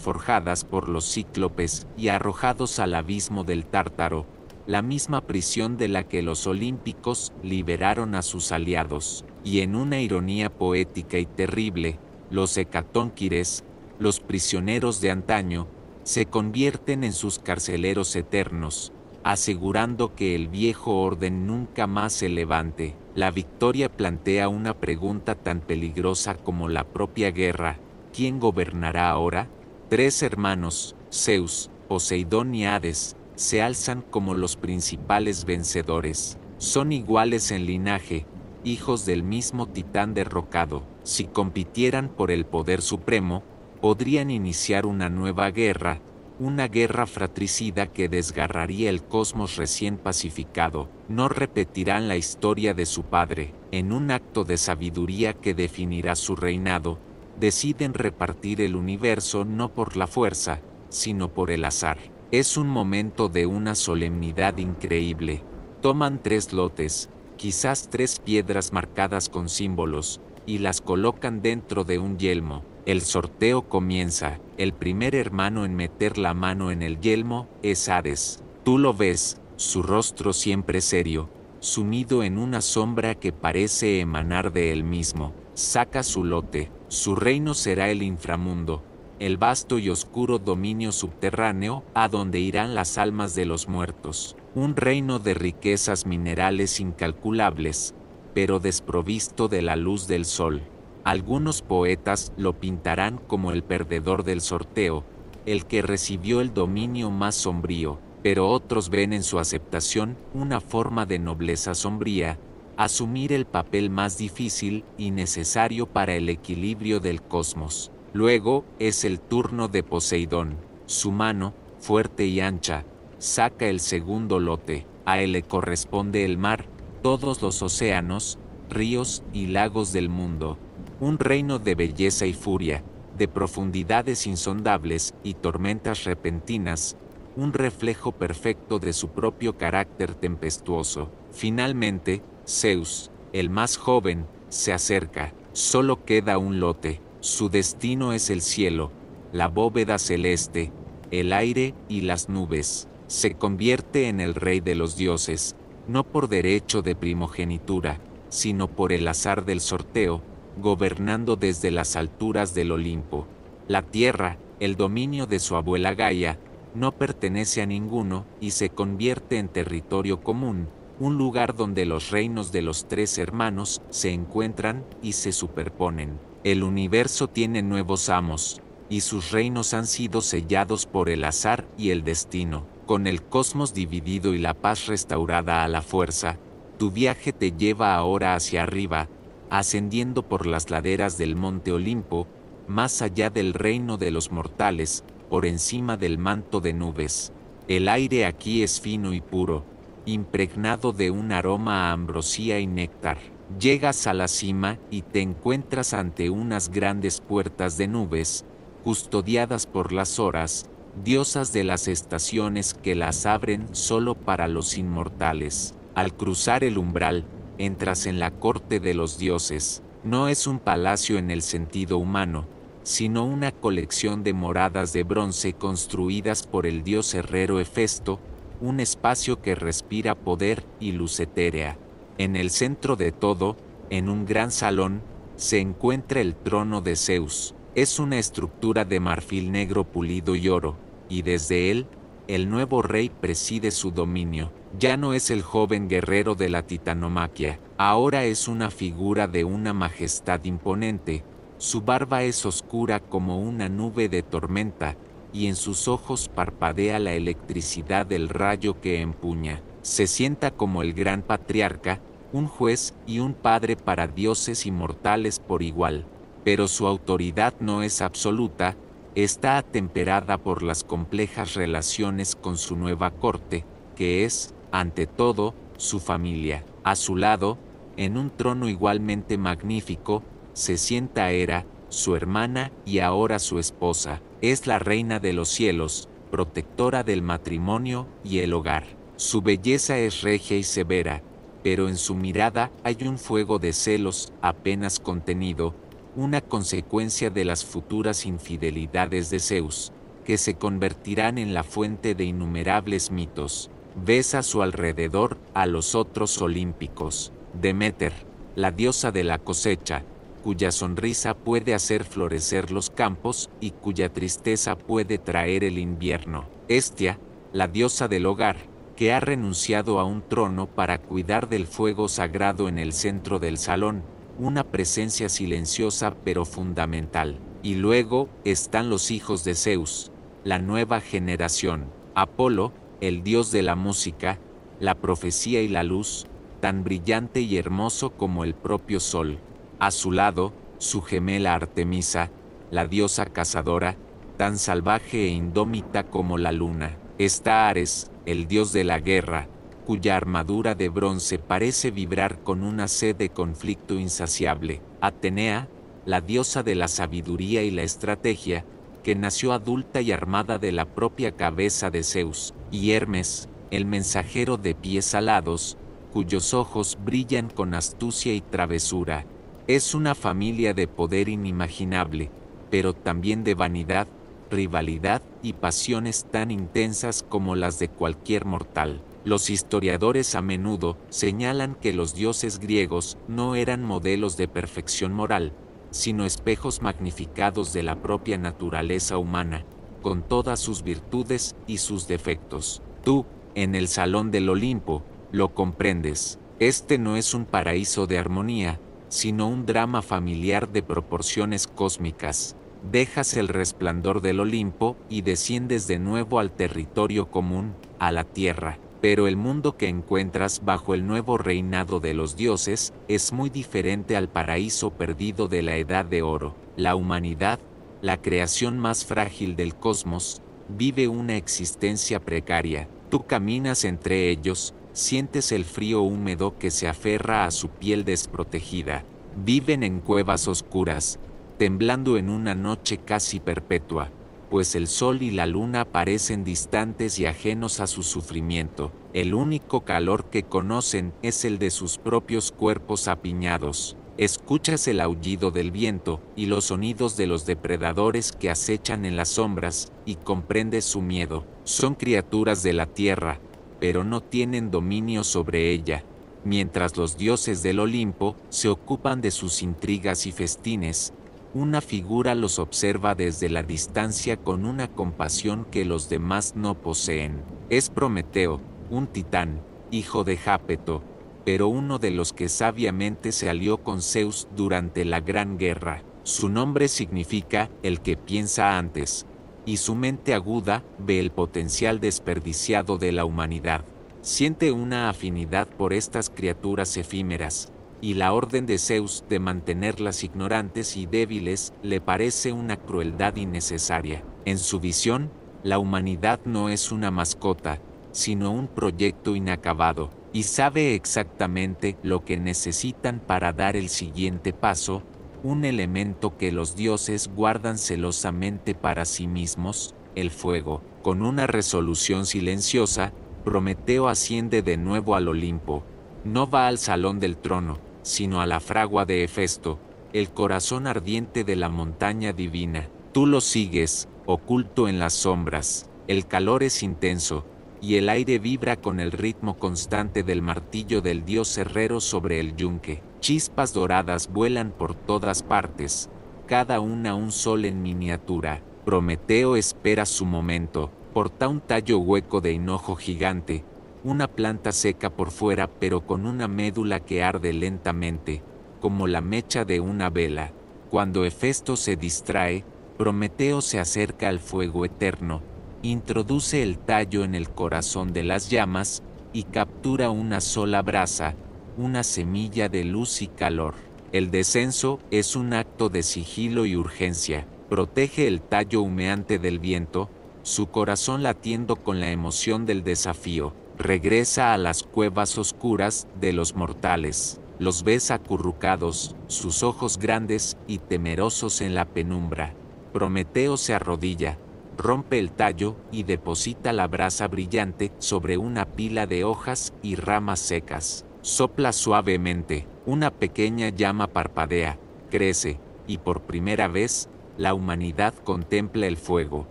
forjadas por los cíclopes y arrojados al abismo del Tártaro, la misma prisión de la que los olímpicos liberaron a sus aliados. Y en una ironía poética y terrible, los hecatónquires, los prisioneros de antaño, se convierten en sus carceleros eternos, asegurando que el viejo orden nunca más se levante. La victoria plantea una pregunta tan peligrosa como la propia guerra: ¿quién gobernará ahora? Tres hermanos, Zeus, Poseidón y Hades, se alzan como los principales vencedores. Son iguales en linaje, hijos del mismo titán derrocado. Si compitieran por el poder supremo, podrían iniciar una nueva guerra, una guerra fratricida que desgarraría el cosmos recién pacificado. No repetirán la historia de su padre. En un acto de sabiduría que definirá su reinado, deciden repartir el universo no por la fuerza, sino por el azar. Es un momento de una solemnidad increíble. Toman 3 lotes, quizás 3 piedras marcadas con símbolos, y las colocan dentro de un yelmo. El sorteo comienza. El primer hermano en meter la mano en el yelmo es Hades. Tú lo ves, su rostro siempre serio, sumido en una sombra que parece emanar de él mismo. Saca su lote. Su reino será el inframundo, el vasto y oscuro dominio subterráneo a donde irán las almas de los muertos. Un reino de riquezas minerales incalculables, pero desprovisto de la luz del sol. Algunos poetas lo pintarán como el perdedor del sorteo, el que recibió el dominio más sombrío, pero otros ven en su aceptación una forma de nobleza sombría, asumir el papel más difícil y necesario para el equilibrio del cosmos. Luego es el turno de Poseidón. Su mano, fuerte y ancha, saca el segundo lote. A él le corresponde el mar, todos los océanos, ríos y lagos del mundo. Un reino de belleza y furia, de profundidades insondables y tormentas repentinas, un reflejo perfecto de su propio carácter tempestuoso. Finalmente, Zeus, el más joven, se acerca. Solo queda un lote. Su destino es el cielo, la bóveda celeste, el aire y las nubes. Se convierte en el rey de los dioses, no por derecho de primogenitura, sino por el azar del sorteo, gobernando desde las alturas del Olimpo. La tierra, el dominio de su abuela Gaia, no pertenece a ninguno y se convierte en territorio común, un lugar donde los reinos de los 3 hermanos se encuentran y se superponen. El universo tiene nuevos amos, y sus reinos han sido sellados por el azar y el destino. Con el cosmos dividido y la paz restaurada a la fuerza, tu viaje te lleva ahora hacia arriba, ascendiendo por las laderas del monte Olimpo, más allá del reino de los mortales, por encima del manto de nubes. El aire aquí es fino y puro, impregnado de un aroma a ambrosía y néctar. Llegas a la cima y te encuentras ante unas grandes puertas de nubes, custodiadas por las horas, diosas de las estaciones que las abren solo para los inmortales. Al cruzar el umbral, entras en la corte de los dioses. No es un palacio en el sentido humano, sino una colección de moradas de bronce construidas por el dios herrero Hefesto, un espacio que respira poder y luz etérea. En el centro de todo, en un gran salón, se encuentra el trono de Zeus. Es una estructura de marfil negro pulido y oro, y desde él, el nuevo rey preside su dominio. Ya no es el joven guerrero de la titanomaquia, ahora es una figura de una majestad imponente. Su barba es oscura como una nube de tormenta, y en sus ojos parpadea la electricidad del rayo que empuña. Se sienta como el gran patriarca, un juez y un padre para dioses y mortales por igual. Pero su autoridad no es absoluta, está atemperada por las complejas relaciones con su nueva corte, que es, ante todo, su familia. A su lado, en un trono igualmente magnífico, se sienta Hera, su hermana y ahora su esposa. Es la reina de los cielos, protectora del matrimonio y el hogar. Su belleza es regia y severa, pero en su mirada hay un fuego de celos apenas contenido, una consecuencia de las futuras infidelidades de Zeus, que se convertirán en la fuente de innumerables mitos. Ves a su alrededor a los otros olímpicos. Deméter, la diosa de la cosecha, cuya sonrisa puede hacer florecer los campos y cuya tristeza puede traer el invierno. Hestia, la diosa del hogar, que ha renunciado a un trono para cuidar del fuego sagrado en el centro del salón, una presencia silenciosa pero fundamental. Y luego están los hijos de Zeus, la nueva generación. Apolo, el dios de la música, la profecía y la luz, tan brillante y hermoso como el propio sol. A su lado, su gemela Artemisa, la diosa cazadora, tan salvaje e indómita como la luna. Está Ares, el dios de la guerra, cuya armadura de bronce parece vibrar con una sed de conflicto insaciable. Atenea, la diosa de la sabiduría y la estrategia, que nació adulta y armada de la propia cabeza de Zeus. Y Hermes, el mensajero de pies alados, cuyos ojos brillan con astucia y travesura. Es una familia de poder inimaginable, pero también de vanidad, rivalidad y pasiones tan intensas como las de cualquier mortal. Los historiadores a menudo señalan que los dioses griegos no eran modelos de perfección moral, sino espejos magnificados de la propia naturaleza humana, con todas sus virtudes y sus defectos. Tú, en el Salón del Olimpo, lo comprendes. Este no es un paraíso de armonía, sino un drama familiar de proporciones cósmicas. Dejas el resplandor del Olimpo y desciendes de nuevo al territorio común, a la tierra. Pero el mundo que encuentras bajo el nuevo reinado de los dioses es muy diferente al paraíso perdido de la Edad de Oro. La humanidad, la creación más frágil del cosmos, vive una existencia precaria. Tú caminas entre ellos, sientes el frío húmedo que se aferra a su piel desprotegida. Viven en cuevas oscuras, temblando en una noche casi perpetua, pues el sol y la luna parecen distantes y ajenos a su sufrimiento. El único calor que conocen es el de sus propios cuerpos apiñados. Escuchas el aullido del viento y los sonidos de los depredadores que acechan en las sombras, y comprendes su miedo. Son criaturas de la tierra, pero no tienen dominio sobre ella. Mientras los dioses del Olimpo se ocupan de sus intrigas y festines, una figura los observa desde la distancia con una compasión que los demás no poseen. Es Prometeo, un titán, hijo de Jápeto, pero uno de los que sabiamente se alió con Zeus durante la Gran Guerra. Su nombre significa el que piensa antes, y su mente aguda ve el potencial desperdiciado de la humanidad. Siente una afinidad por estas criaturas efímeras, y la orden de Zeus de mantenerlas ignorantes y débiles le parece una crueldad innecesaria. En su visión, la humanidad no es una mascota, sino un proyecto inacabado, y sabe exactamente lo que necesitan para dar el siguiente paso, un elemento que los dioses guardan celosamente para sí mismos, el fuego. Con una resolución silenciosa, Prometeo asciende de nuevo al Olimpo. No va al salón del trono, sino a la fragua de Hefesto, el corazón ardiente de la montaña divina. Tú lo sigues, oculto en las sombras. El calor es intenso, y el aire vibra con el ritmo constante del martillo del dios herrero sobre el yunque. Chispas doradas vuelan por todas partes, cada una un sol en miniatura. Prometeo espera su momento. Porta un tallo hueco de hinojo gigante, una planta seca por fuera pero con una médula que arde lentamente, como la mecha de una vela. Cuando Hefesto se distrae, Prometeo se acerca al fuego eterno, introduce el tallo en el corazón de las llamas y captura una sola brasa, una semilla de luz y calor. El descenso es un acto de sigilo y urgencia. Protege el tallo humeante del viento, su corazón latiendo con la emoción del desafío. Regresa a las cuevas oscuras de los mortales. Los ves acurrucados, sus ojos grandes y temerosos en la penumbra. Prometeo se arrodilla, rompe el tallo y deposita la brasa brillante sobre una pila de hojas y ramas secas. Sopla suavemente, una pequeña llama parpadea, crece, y por primera vez, la humanidad contempla el fuego,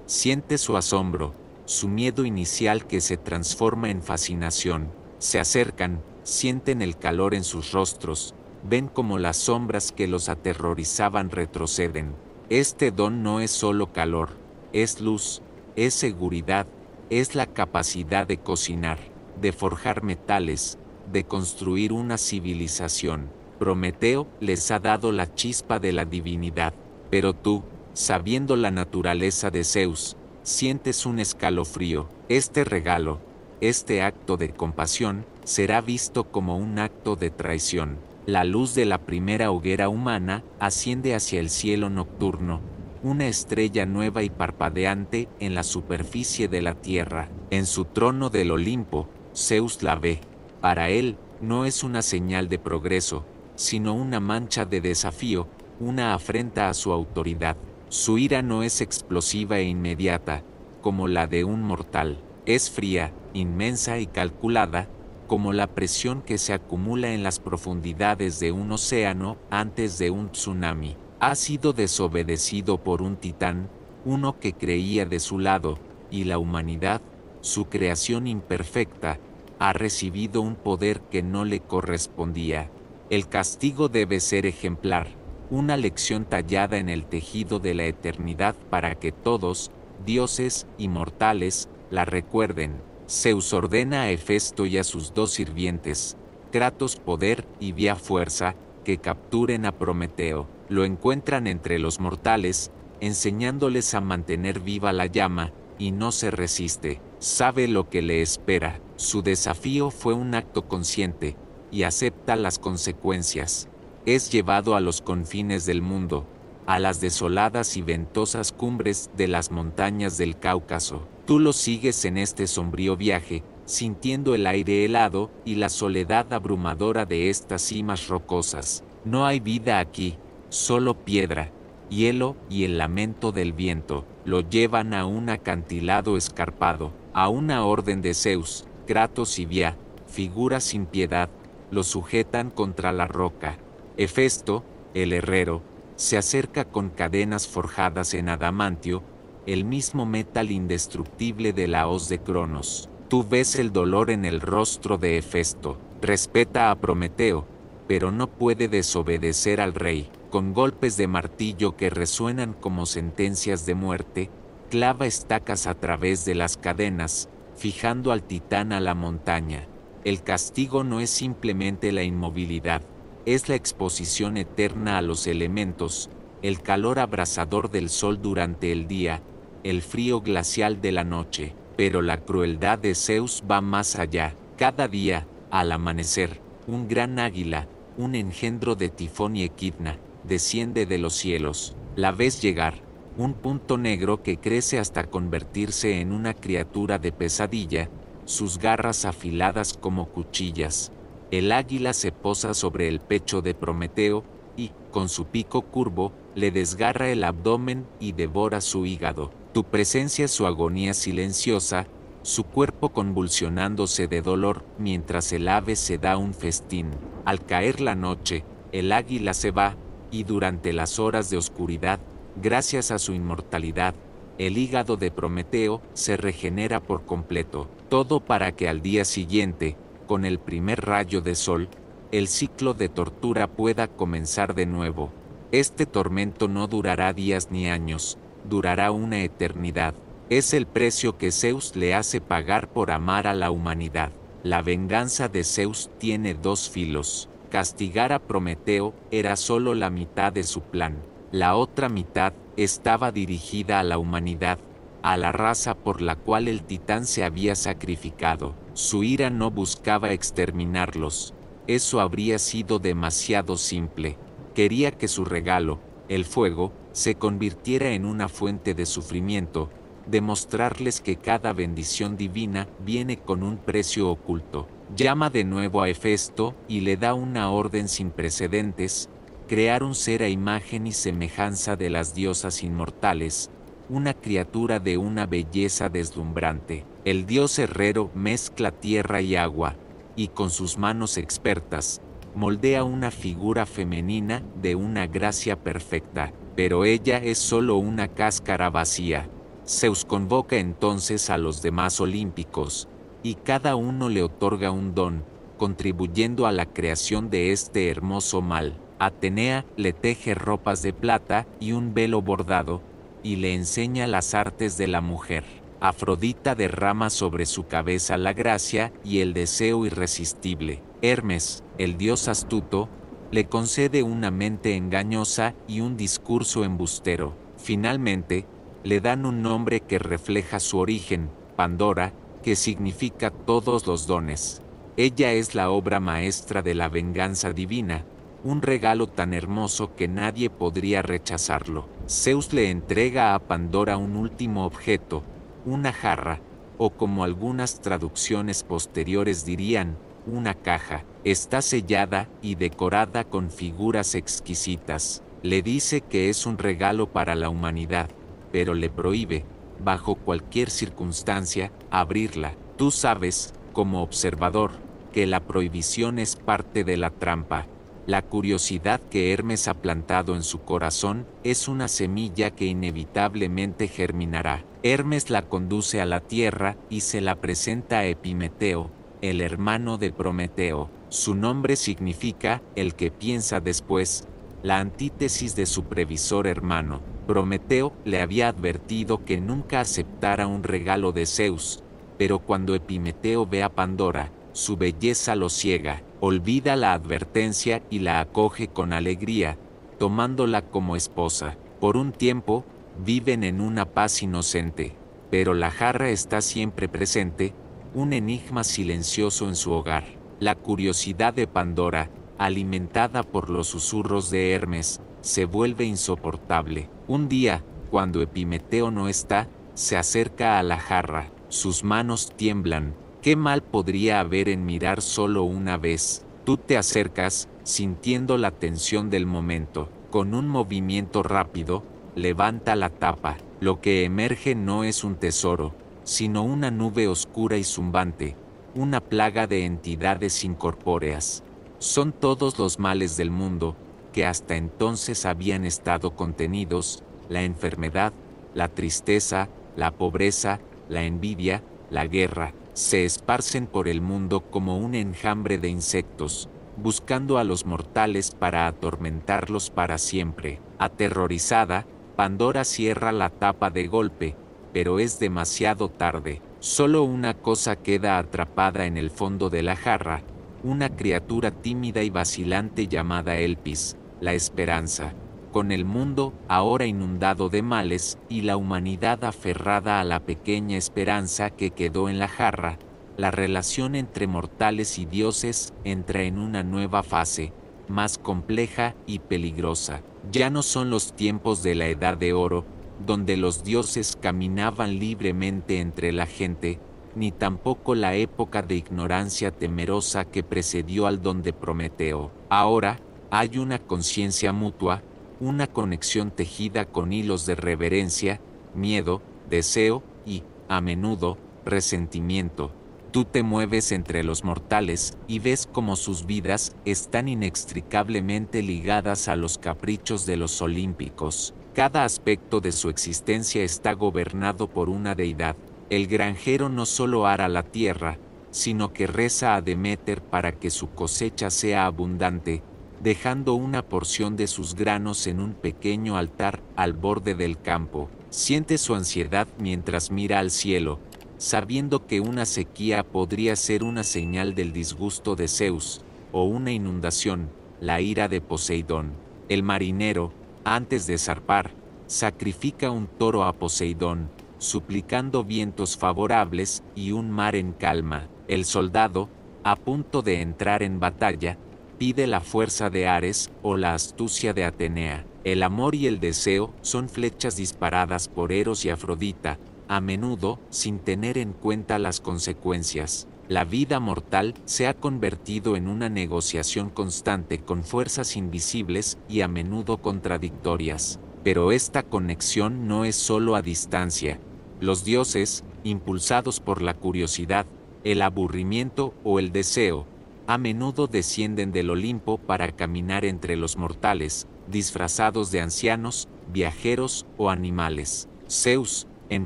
siente su asombro, su miedo inicial que se transforma en fascinación. Se acercan, sienten el calor en sus rostros, ven como las sombras que los aterrorizaban retroceden. Este don no es solo calor, es luz, es seguridad, es la capacidad de cocinar, de forjar metales, de construir una civilización. Prometeo les ha dado la chispa de la divinidad, pero tú, sabiendo la naturaleza de Zeus, sientes un escalofrío. Este regalo, este acto de compasión, será visto como un acto de traición. La luz de la primera hoguera humana asciende hacia el cielo nocturno, una estrella nueva y parpadeante en la superficie de la tierra. En su trono del Olimpo, Zeus la ve. Para él, no es una señal de progreso, sino una mancha de desafío, una afrenta a su autoridad. Su ira no es explosiva e inmediata, como la de un mortal, es fría, inmensa y calculada, como la presión que se acumula en las profundidades de un océano antes de un tsunami. Ha sido desobedecido por un titán, uno que creía de su lado, y la humanidad, su creación imperfecta, ha recibido un poder que no le correspondía. El castigo debe ser ejemplar, una lección tallada en el tejido de la eternidad para que todos, dioses y mortales, la recuerden. Zeus ordena a Hefesto y a sus dos sirvientes, Kratos poder y Vía fuerza, que capturen a Prometeo. Lo encuentran entre los mortales, enseñándoles a mantener viva la llama, y no se resiste. Sabe lo que le espera. Su desafío fue un acto consciente, y acepta las consecuencias. Es llevado a los confines del mundo, a las desoladas y ventosas cumbres de las montañas del Cáucaso. Tú lo sigues en este sombrío viaje, sintiendo el aire helado y la soledad abrumadora de estas cimas rocosas. No hay vida aquí, solo piedra, hielo y el lamento del viento. Lo llevan a un acantilado escarpado, a una orden de Zeus. Kratos y Vía, figuras sin piedad, lo sujetan contra la roca. Hefesto, el herrero, se acerca con cadenas forjadas en adamantio, el mismo metal indestructible de la hoz de Cronos. Tú ves el dolor en el rostro de Hefesto. Respeta a Prometeo, pero no puede desobedecer al rey. Con golpes de martillo que resuenan como sentencias de muerte, clava estacas a través de las cadenas, fijando al titán a la montaña. El castigo no es simplemente la inmovilidad, es la exposición eterna a los elementos, el calor abrasador del sol durante el día, el frío glacial de la noche. Pero la crueldad de Zeus va más allá. Cada día, al amanecer, un gran águila, un engendro de Tifón y Equidna, desciende de los cielos. La ves llegar, un punto negro que crece hasta convertirse en una criatura de pesadilla, sus garras afiladas como cuchillas. El águila se posa sobre el pecho de Prometeo, y, con su pico curvo, le desgarra el abdomen y devora su hígado. Tu presencia es su agonía silenciosa, su cuerpo convulsionándose de dolor mientras el ave se da un festín. Al caer la noche, el águila se va, y durante las horas de oscuridad, gracias a su inmortalidad, el hígado de Prometeo se regenera por completo. Todo para que al día siguiente, con el primer rayo de sol, el ciclo de tortura pueda comenzar de nuevo. Este tormento no durará días ni años, durará una eternidad. Es el precio que Zeus le hace pagar por amar a la humanidad. La venganza de Zeus tiene dos filos. Castigar a Prometeo era solo la mitad de su plan. La otra mitad estaba dirigida a la humanidad, a la raza por la cual el titán se había sacrificado. Su ira no buscaba exterminarlos. Eso habría sido demasiado simple. Quería que su regalo, el fuego, se convirtiera en una fuente de sufrimiento, demostrarles que cada bendición divina viene con un precio oculto. Llama de nuevo a Hefesto y le da una orden sin precedentes: crear un ser a imagen y semejanza de las diosas inmortales, una criatura de una belleza deslumbrante. El dios herrero mezcla tierra y agua, y con sus manos expertas, moldea una figura femenina de una gracia perfecta, pero ella es solo una cáscara vacía. Zeus convoca entonces a los demás olímpicos, y cada uno le otorga un don, contribuyendo a la creación de este hermoso mal. Atenea le teje ropas de plata y un velo bordado, y le enseña las artes de la mujer. Afrodita derrama sobre su cabeza la gracia y el deseo irresistible. Hermes, el dios astuto, le concede una mente engañosa y un discurso embustero. Finalmente, le dan un nombre que refleja su origen, Pandora, que significa todos los dones. Ella es la obra maestra de la venganza divina, un regalo tan hermoso que nadie podría rechazarlo. Zeus le entrega a Pandora un último objeto, una jarra, o como algunas traducciones posteriores dirían, una caja. Está sellada y decorada con figuras exquisitas. Le dice que es un regalo para la humanidad, pero le prohíbe, bajo cualquier circunstancia, abrirla. Tú sabes, como observador, que la prohibición es parte de la trampa. La curiosidad que Hermes ha plantado en su corazón es una semilla que inevitablemente germinará. Hermes la conduce a la tierra y se la presenta a Epimeteo, el hermano de Prometeo. Su nombre significa el que piensa después, la antítesis de su previsor hermano. Prometeo le había advertido que nunca aceptara un regalo de Zeus, pero cuando Epimeteo ve a Pandora, su belleza lo ciega, olvida la advertencia y la acoge con alegría, tomándola como esposa. Por un tiempo, viven en una paz inocente, pero la jarra está siempre presente, un enigma silencioso en su hogar. La curiosidad de Pandora, alimentada por los susurros de Hermes, se vuelve insoportable. Un día, cuando Epimeteo no está, se acerca a la jarra, sus manos tiemblan. ¿Qué mal podría haber en mirar solo una vez? Tú te acercas, sintiendo la tensión del momento. Con un movimiento rápido, levanta la tapa. Lo que emerge no es un tesoro, sino una nube oscura y zumbante, una plaga de entidades incorpóreas. Son todos los males del mundo, que hasta entonces habían estado contenidos: la enfermedad, la tristeza, la pobreza, la envidia, la guerra. Se esparcen por el mundo como un enjambre de insectos, buscando a los mortales para atormentarlos para siempre. Aterrorizada, Pandora cierra la tapa de golpe, pero es demasiado tarde. Solo una cosa queda atrapada en el fondo de la jarra, una criatura tímida y vacilante llamada Elpis, la esperanza. Con el mundo ahora inundado de males y la humanidad aferrada a la pequeña esperanza que quedó en la jarra, la relación entre mortales y dioses entra en una nueva fase, más compleja y peligrosa. Ya no son los tiempos de la Edad de Oro, donde los dioses caminaban libremente entre la gente, ni tampoco la época de ignorancia temerosa que precedió al don de Prometeo. Ahora, hay una conciencia mutua, una conexión tejida con hilos de reverencia, miedo, deseo y, a menudo, resentimiento. Tú te mueves entre los mortales y ves cómo sus vidas están inextricablemente ligadas a los caprichos de los olímpicos. Cada aspecto de su existencia está gobernado por una deidad. El granjero no solo ara la tierra, sino que reza a Deméter para que su cosecha sea abundante, dejando una porción de sus granos en un pequeño altar al borde del campo. Siente su ansiedad mientras mira al cielo, sabiendo que una sequía podría ser una señal del disgusto de Zeus, o una inundación, la ira de Poseidón. El marinero, antes de zarpar, sacrifica un toro a Poseidón, suplicando vientos favorables y un mar en calma. El soldado, a punto de entrar en batalla, pide la fuerza de Ares o la astucia de Atenea. El amor y el deseo son flechas disparadas por Eros y Afrodita, a menudo sin tener en cuenta las consecuencias. La vida mortal se ha convertido en una negociación constante con fuerzas invisibles y a menudo contradictorias. Pero esta conexión no es solo a distancia. Los dioses, impulsados por la curiosidad, el aburrimiento o el deseo, a menudo descienden del Olimpo para caminar entre los mortales, disfrazados de ancianos, viajeros o animales. Zeus, en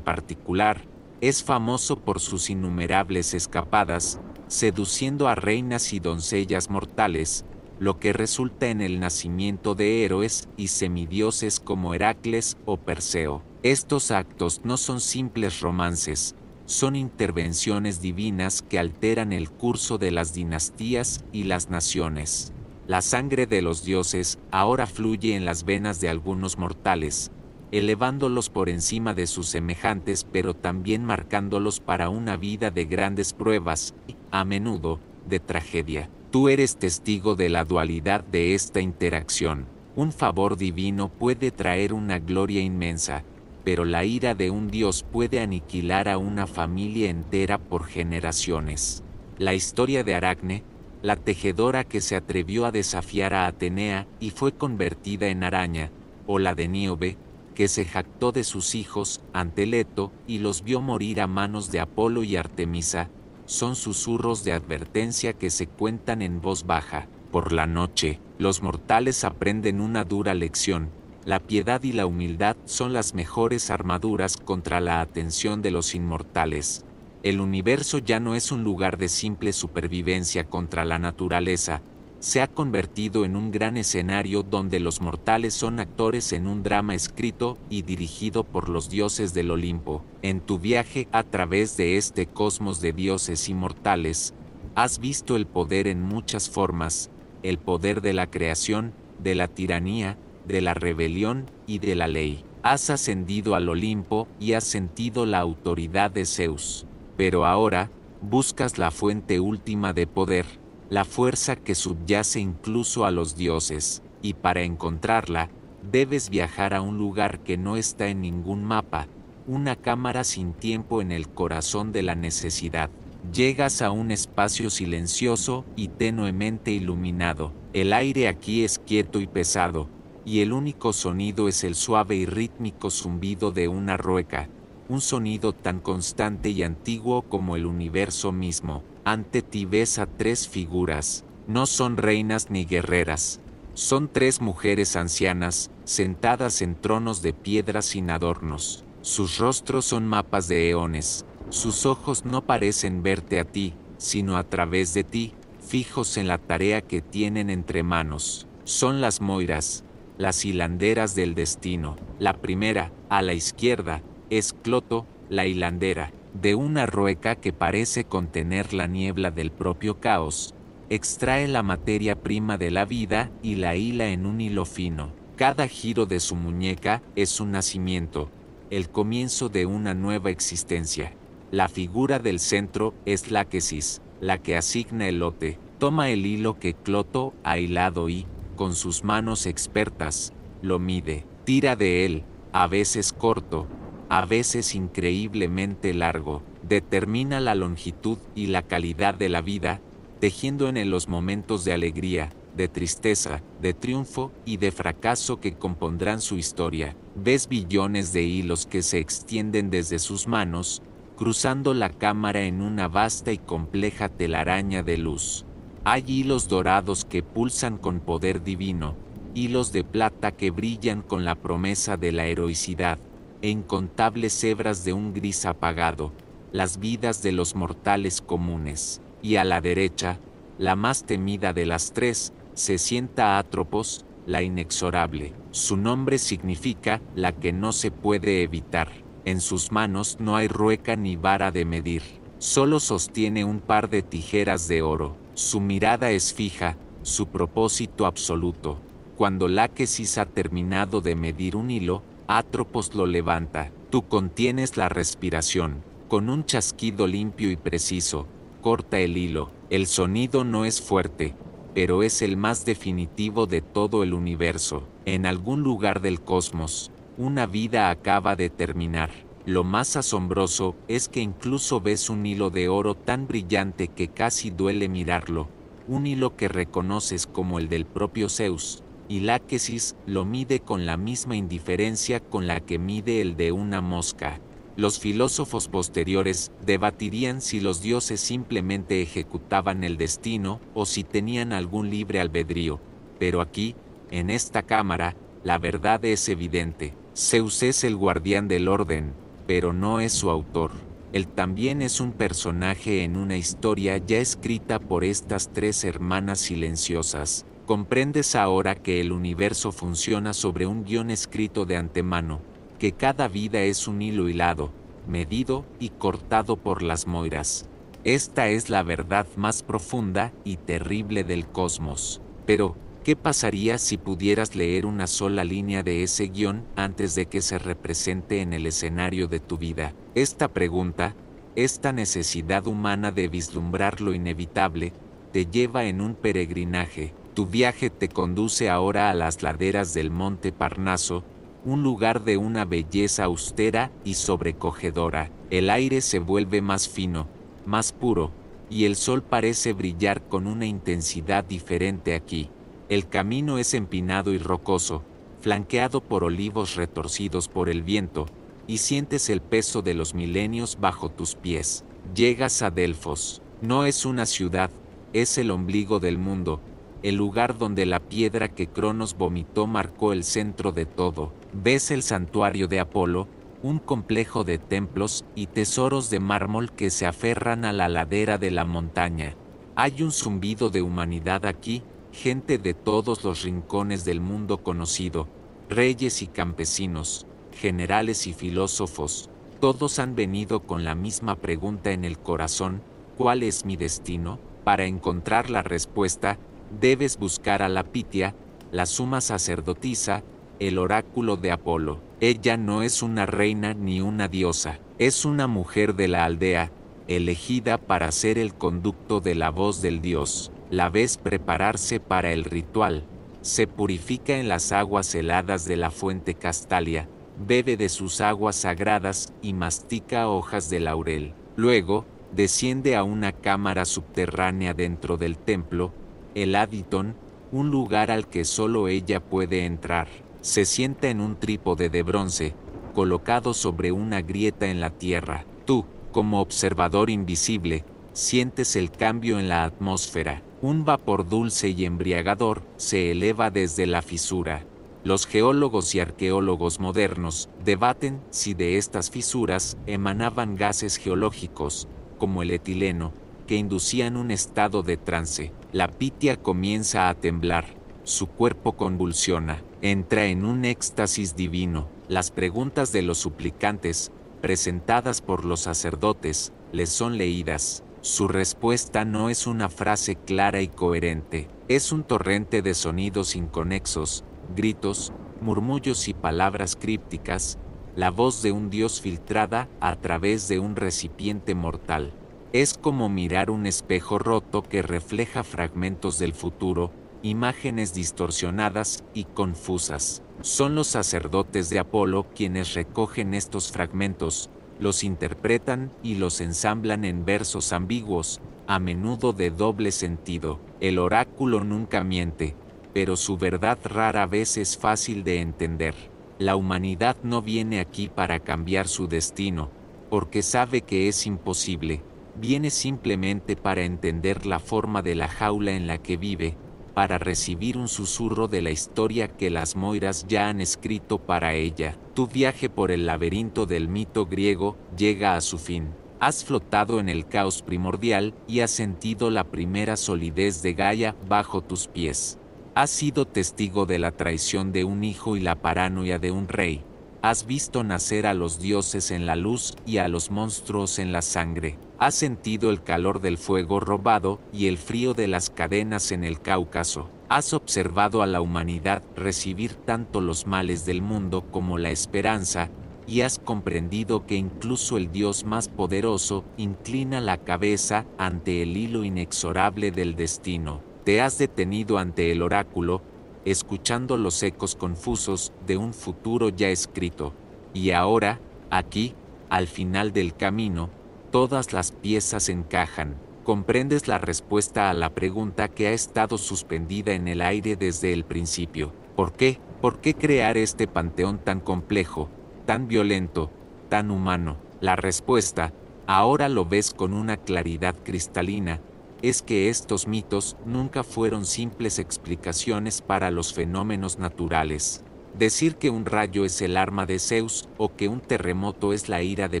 particular, es famoso por sus innumerables escapadas, seduciendo a reinas y doncellas mortales, lo que resulta en el nacimiento de héroes y semidioses como Heracles o Perseo. Estos actos no son simples romances, son intervenciones divinas que alteran el curso de las dinastías y las naciones. La sangre de los dioses ahora fluye en las venas de algunos mortales, elevándolos por encima de sus semejantes pero también marcándolos para una vida de grandes pruebas y, a menudo, de tragedia. Tú eres testigo de la dualidad de esta interacción. Un favor divino puede traer una gloria inmensa, pero la ira de un dios puede aniquilar a una familia entera por generaciones. La historia de Aracne, la tejedora que se atrevió a desafiar a Atenea y fue convertida en araña, o la de Níobe, que se jactó de sus hijos ante Leto y los vio morir a manos de Apolo y Artemisa, son susurros de advertencia que se cuentan en voz baja. Por la noche, los mortales aprenden una dura lección. La piedad y la humildad son las mejores armaduras contra la atención de los inmortales. El universo ya no es un lugar de simple supervivencia contra la naturaleza, se ha convertido en un gran escenario donde los mortales son actores en un drama escrito y dirigido por los dioses del Olimpo. En tu viaje a través de este cosmos de dioses y mortales, has visto el poder en muchas formas, el poder de la creación, de la tiranía, de la rebelión y de la ley. Has ascendido al Olimpo y has sentido la autoridad de Zeus. Pero ahora, buscas la fuente última de poder, la fuerza que subyace incluso a los dioses, y para encontrarla, debes viajar a un lugar que no está en ningún mapa, una cámara sin tiempo en el corazón de la necesidad. Llegas a un espacio silencioso y tenuemente iluminado. El aire aquí es quieto y pesado, y el único sonido es el suave y rítmico zumbido de una rueca, un sonido tan constante y antiguo como el universo mismo. Ante ti ves a tres figuras, no son reinas ni guerreras, son tres mujeres ancianas, sentadas en tronos de piedra sin adornos. Sus rostros son mapas de eones, sus ojos no parecen verte a ti, sino a través de ti, fijos en la tarea que tienen entre manos. Son las Moiras, las hilanderas del destino. La primera, a la izquierda, es Cloto, la hilandera, de una rueca que parece contener la niebla del propio caos. Extrae la materia prima de la vida y la hila en un hilo fino. Cada giro de su muñeca es un nacimiento, el comienzo de una nueva existencia. La figura del centro es Láquesis, la que asigna el lote. Toma el hilo que Cloto ha hilado y, con sus manos expertas, lo mide. Tira de él, a veces corto, a veces increíblemente largo. Determina la longitud y la calidad de la vida, tejiendo en él los momentos de alegría, de tristeza, de triunfo y de fracaso que compondrán su historia. Ves billones de hilos que se extienden desde sus manos, cruzando la cámara en una vasta y compleja telaraña de luz. Hay hilos dorados que pulsan con poder divino, hilos de plata que brillan con la promesa de la heroicidad, e incontables hebras de un gris apagado, las vidas de los mortales comunes. Y a la derecha, la más temida de las tres, se sienta Atropos, la inexorable. Su nombre significa la que no se puede evitar. En sus manos no hay rueca ni vara de medir, solo sostiene un par de tijeras de oro. Su mirada es fija, su propósito absoluto. Cuando Láquesis ha terminado de medir un hilo, Atropos lo levanta. Tú contienes la respiración. Con un chasquido limpio y preciso, corta el hilo. El sonido no es fuerte, pero es el más definitivo de todo el universo. En algún lugar del cosmos, una vida acaba de terminar. Lo más asombroso es que incluso ves un hilo de oro tan brillante que casi duele mirarlo, un hilo que reconoces como el del propio Zeus. y Láquesis lo mide con la misma indiferencia con la que mide el de una mosca. Los filósofos posteriores debatirían si los dioses simplemente ejecutaban el destino o si tenían algún libre albedrío, pero aquí, en esta cámara, la verdad es evidente. Zeus es el guardián del orden, pero no es su autor. Él también es un personaje en una historia ya escrita por estas tres hermanas silenciosas. Comprendes ahora que el universo funciona sobre un guión escrito de antemano, que cada vida es un hilo hilado, medido y cortado por las moiras. Esta es la verdad más profunda y terrible del cosmos. Pero, ¿qué pasaría si pudieras leer una sola línea de ese guión antes de que se represente en el escenario de tu vida? Esta pregunta, esta necesidad humana de vislumbrar lo inevitable, te lleva en un peregrinaje. Tu viaje te conduce ahora a las laderas del Monte Parnaso, un lugar de una belleza austera y sobrecogedora. El aire se vuelve más fino, más puro, y el sol parece brillar con una intensidad diferente aquí. El camino es empinado y rocoso, flanqueado por olivos retorcidos por el viento, y sientes el peso de los milenios bajo tus pies. Llegas a Delfos. No es una ciudad, es el ombligo del mundo, el lugar donde la piedra que Cronos vomitó marcó el centro de todo. Ves el santuario de Apolo, un complejo de templos y tesoros de mármol que se aferran a la ladera de la montaña. Hay un zumbido de humanidad aquí, gente de todos los rincones del mundo conocido, reyes y campesinos, generales y filósofos, todos han venido con la misma pregunta en el corazón: ¿cuál es mi destino? Para encontrar la respuesta, debes buscar a la Pitia, la suma sacerdotisa, el oráculo de Apolo. Ella no es una reina ni una diosa, es una mujer de la aldea, elegida para ser el conducto de la voz del dios. La ves prepararse para el ritual, se purifica en las aguas heladas de la fuente Castalia, bebe de sus aguas sagradas y mastica hojas de laurel. Luego, desciende a una cámara subterránea dentro del templo, el Aditon, un lugar al que solo ella puede entrar. Se sienta en un trípode de bronce, colocado sobre una grieta en la tierra. Tú, como observador invisible, sientes el cambio en la atmósfera. Un vapor dulce y embriagador se eleva desde la fisura. Los geólogos y arqueólogos modernos debaten si de estas fisuras emanaban gases geológicos, como el etileno, que inducían un estado de trance. La Pitia comienza a temblar, su cuerpo convulsiona, entra en un éxtasis divino. Las preguntas de los suplicantes, presentadas por los sacerdotes, les son leídas. Su respuesta no es una frase clara y coherente, es un torrente de sonidos inconexos, gritos, murmullos y palabras crípticas, la voz de un dios filtrada a través de un recipiente mortal. Es como mirar un espejo roto que refleja fragmentos del futuro, imágenes distorsionadas y confusas. Son los sacerdotes de Apolo quienes recogen estos fragmentos, los interpretan y los ensamblan en versos ambiguos, a menudo de doble sentido. El oráculo nunca miente, pero su verdad rara vez es fácil de entender. La humanidad no viene aquí para cambiar su destino, porque sabe que es imposible. Viene simplemente para entender la forma de la jaula en la que vive, para recibir un susurro de la historia que las moiras ya han escrito para ella. Tu viaje por el laberinto del mito griego llega a su fin. Has flotado en el caos primordial y has sentido la primera solidez de Gaia bajo tus pies. Has sido testigo de la traición de un hijo y la paranoia de un rey. Has visto nacer a los dioses en la luz y a los monstruos en la sangre. Has sentido el calor del fuego robado y el frío de las cadenas en el Cáucaso. Has observado a la humanidad recibir tanto los males del mundo como la esperanza, y has comprendido que incluso el Dios más poderoso inclina la cabeza ante el hilo inexorable del destino. Te has detenido ante el oráculo, escuchando los ecos confusos de un futuro ya escrito. Y ahora, aquí, al final del camino, todas las piezas encajan. Comprendes la respuesta a la pregunta que ha estado suspendida en el aire desde el principio. ¿Por qué? ¿Por qué crear este panteón tan complejo, tan violento, tan humano? La respuesta, ahora lo ves con una claridad cristalina, es que estos mitos nunca fueron simples explicaciones para los fenómenos naturales. Decir que un rayo es el arma de Zeus o que un terremoto es la ira de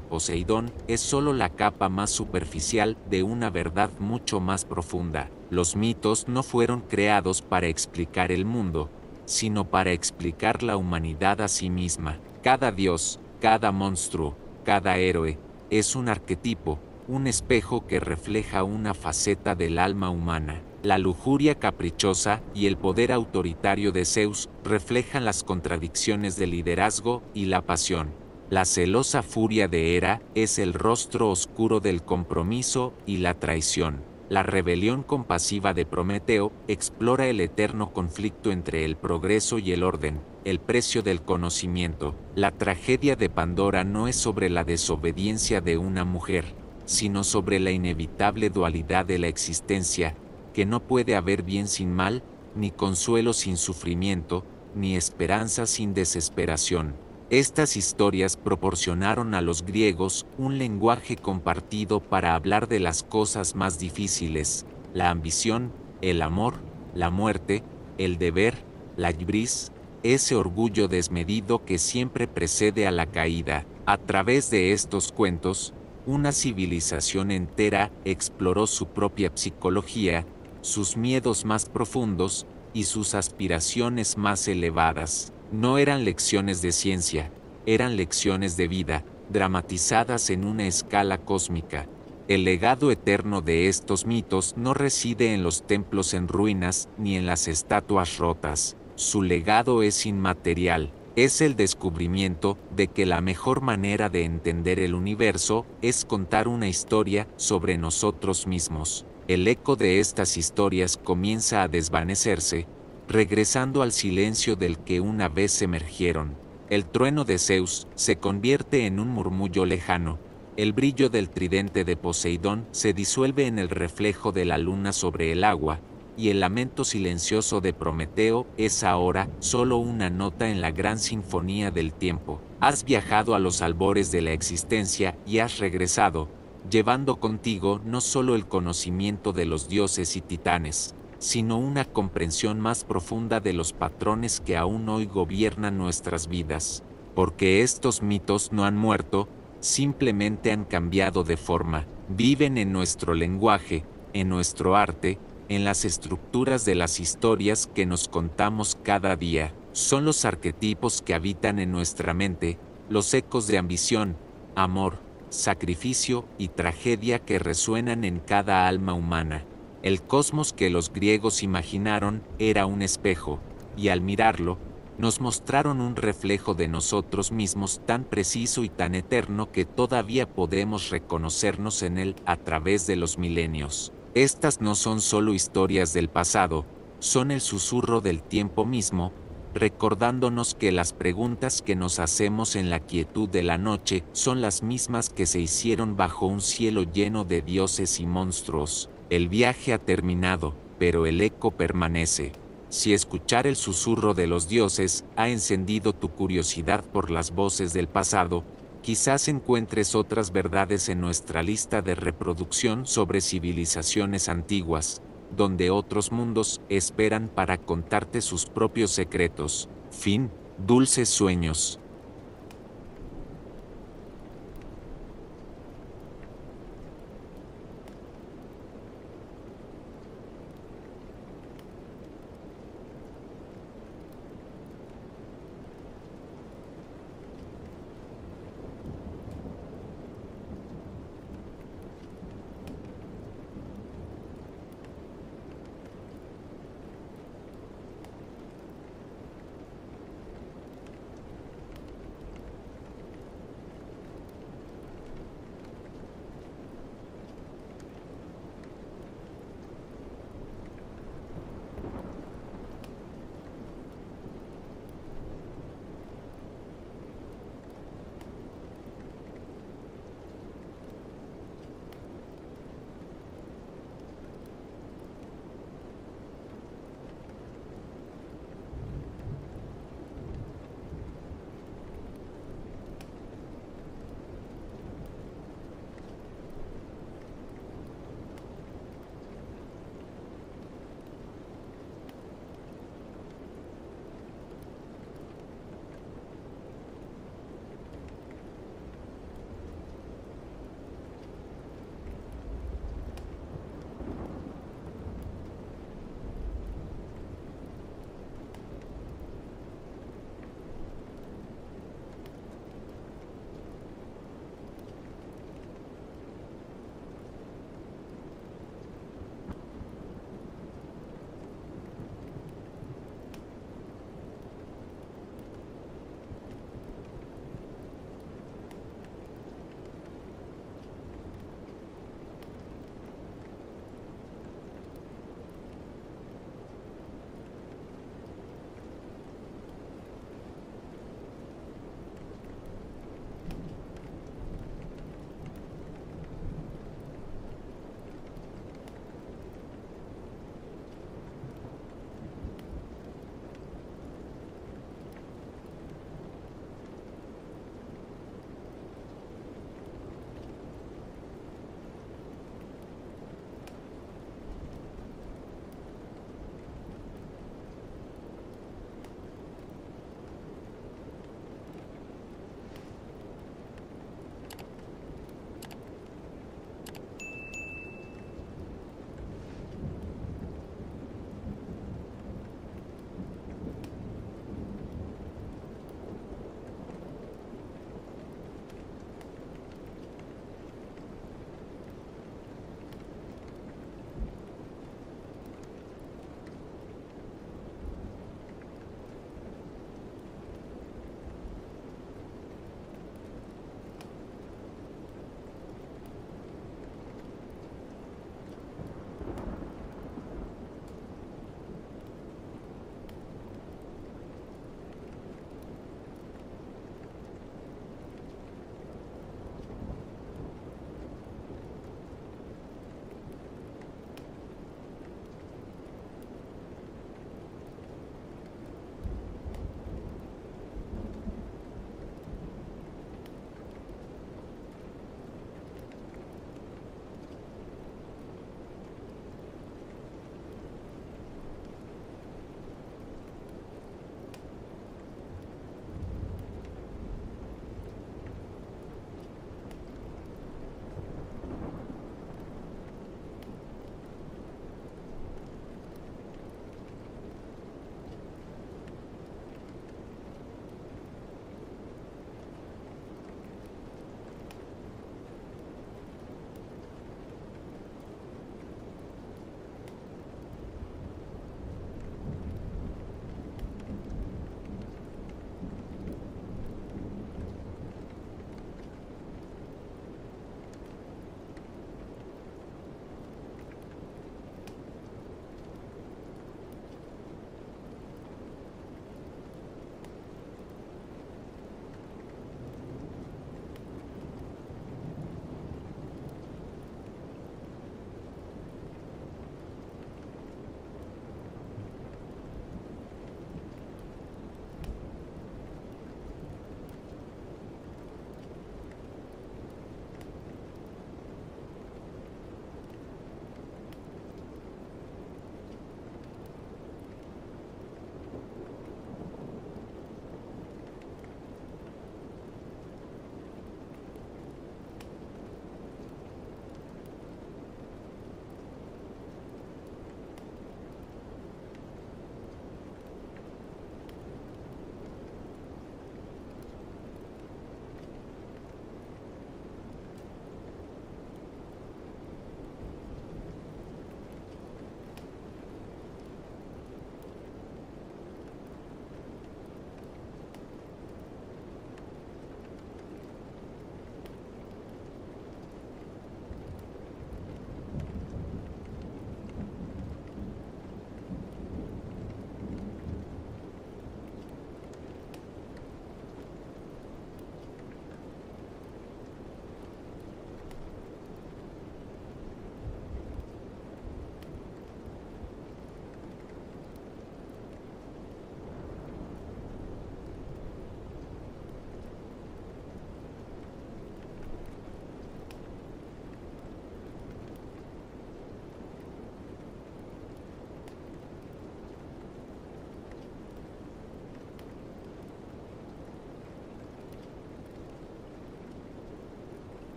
Poseidón es solo la capa más superficial de una verdad mucho más profunda. Los mitos no fueron creados para explicar el mundo, sino para explicar la humanidad a sí misma. Cada dios, cada monstruo, cada héroe, es un arquetipo, un espejo que refleja una faceta del alma humana. La lujuria caprichosa y el poder autoritario de Zeus reflejan las contradicciones del liderazgo y la pasión. La celosa furia de Hera es el rostro oscuro del compromiso y la traición. La rebelión compasiva de Prometeo explora el eterno conflicto entre el progreso y el orden, el precio del conocimiento. La tragedia de Pandora no es sobre la desobediencia de una mujer, sino sobre la inevitable dualidad de la existencia, que no puede haber bien sin mal, ni consuelo sin sufrimiento, ni esperanza sin desesperación. Estas historias proporcionaron a los griegos un lenguaje compartido para hablar de las cosas más difíciles: la ambición, el amor, la muerte, el deber, la ibris, ese orgullo desmedido que siempre precede a la caída. A través de estos cuentos, una civilización entera exploró su propia psicología, sus miedos más profundos y sus aspiraciones más elevadas. No eran lecciones de ciencia, eran lecciones de vida, dramatizadas en una escala cósmica. El legado eterno de estos mitos no reside en los templos en ruinas ni en las estatuas rotas. Su legado es inmaterial. Es el descubrimiento de que la mejor manera de entender el universo es contar una historia sobre nosotros mismos. El eco de estas historias comienza a desvanecerse, regresando al silencio del que una vez emergieron. El trueno de Zeus se convierte en un murmullo lejano. El brillo del tridente de Poseidón se disuelve en el reflejo de la luna sobre el agua, y el lamento silencioso de Prometeo es ahora solo una nota en la gran sinfonía del tiempo. Has viajado a los albores de la existencia y has regresado, llevando contigo no solo el conocimiento de los dioses y titanes, sino una comprensión más profunda de los patrones que aún hoy gobiernan nuestras vidas. Porque estos mitos no han muerto, simplemente han cambiado de forma. Viven en nuestro lenguaje, en nuestro arte, en las estructuras de las historias que nos contamos cada día. Son los arquetipos que habitan en nuestra mente, los ecos de ambición, amor, sacrificio y tragedia que resuenan en cada alma humana. El cosmos que los griegos imaginaron era un espejo, y al mirarlo, nos mostraron un reflejo de nosotros mismos tan preciso y tan eterno que todavía podemos reconocernos en él a través de los milenios. Estas no son solo historias del pasado, son el susurro del tiempo mismo, recordándonos que las preguntas que nos hacemos en la quietud de la noche son las mismas que se hicieron bajo un cielo lleno de dioses y monstruos. El viaje ha terminado, pero el eco permanece. Si escuchar el susurro de los dioses ha encendido tu curiosidad por las voces del pasado, quizás encuentres otras verdades en nuestra lista de reproducción sobre civilizaciones antiguas, donde otros mundos esperan para contarte sus propios secretos. Fin, dulces sueños.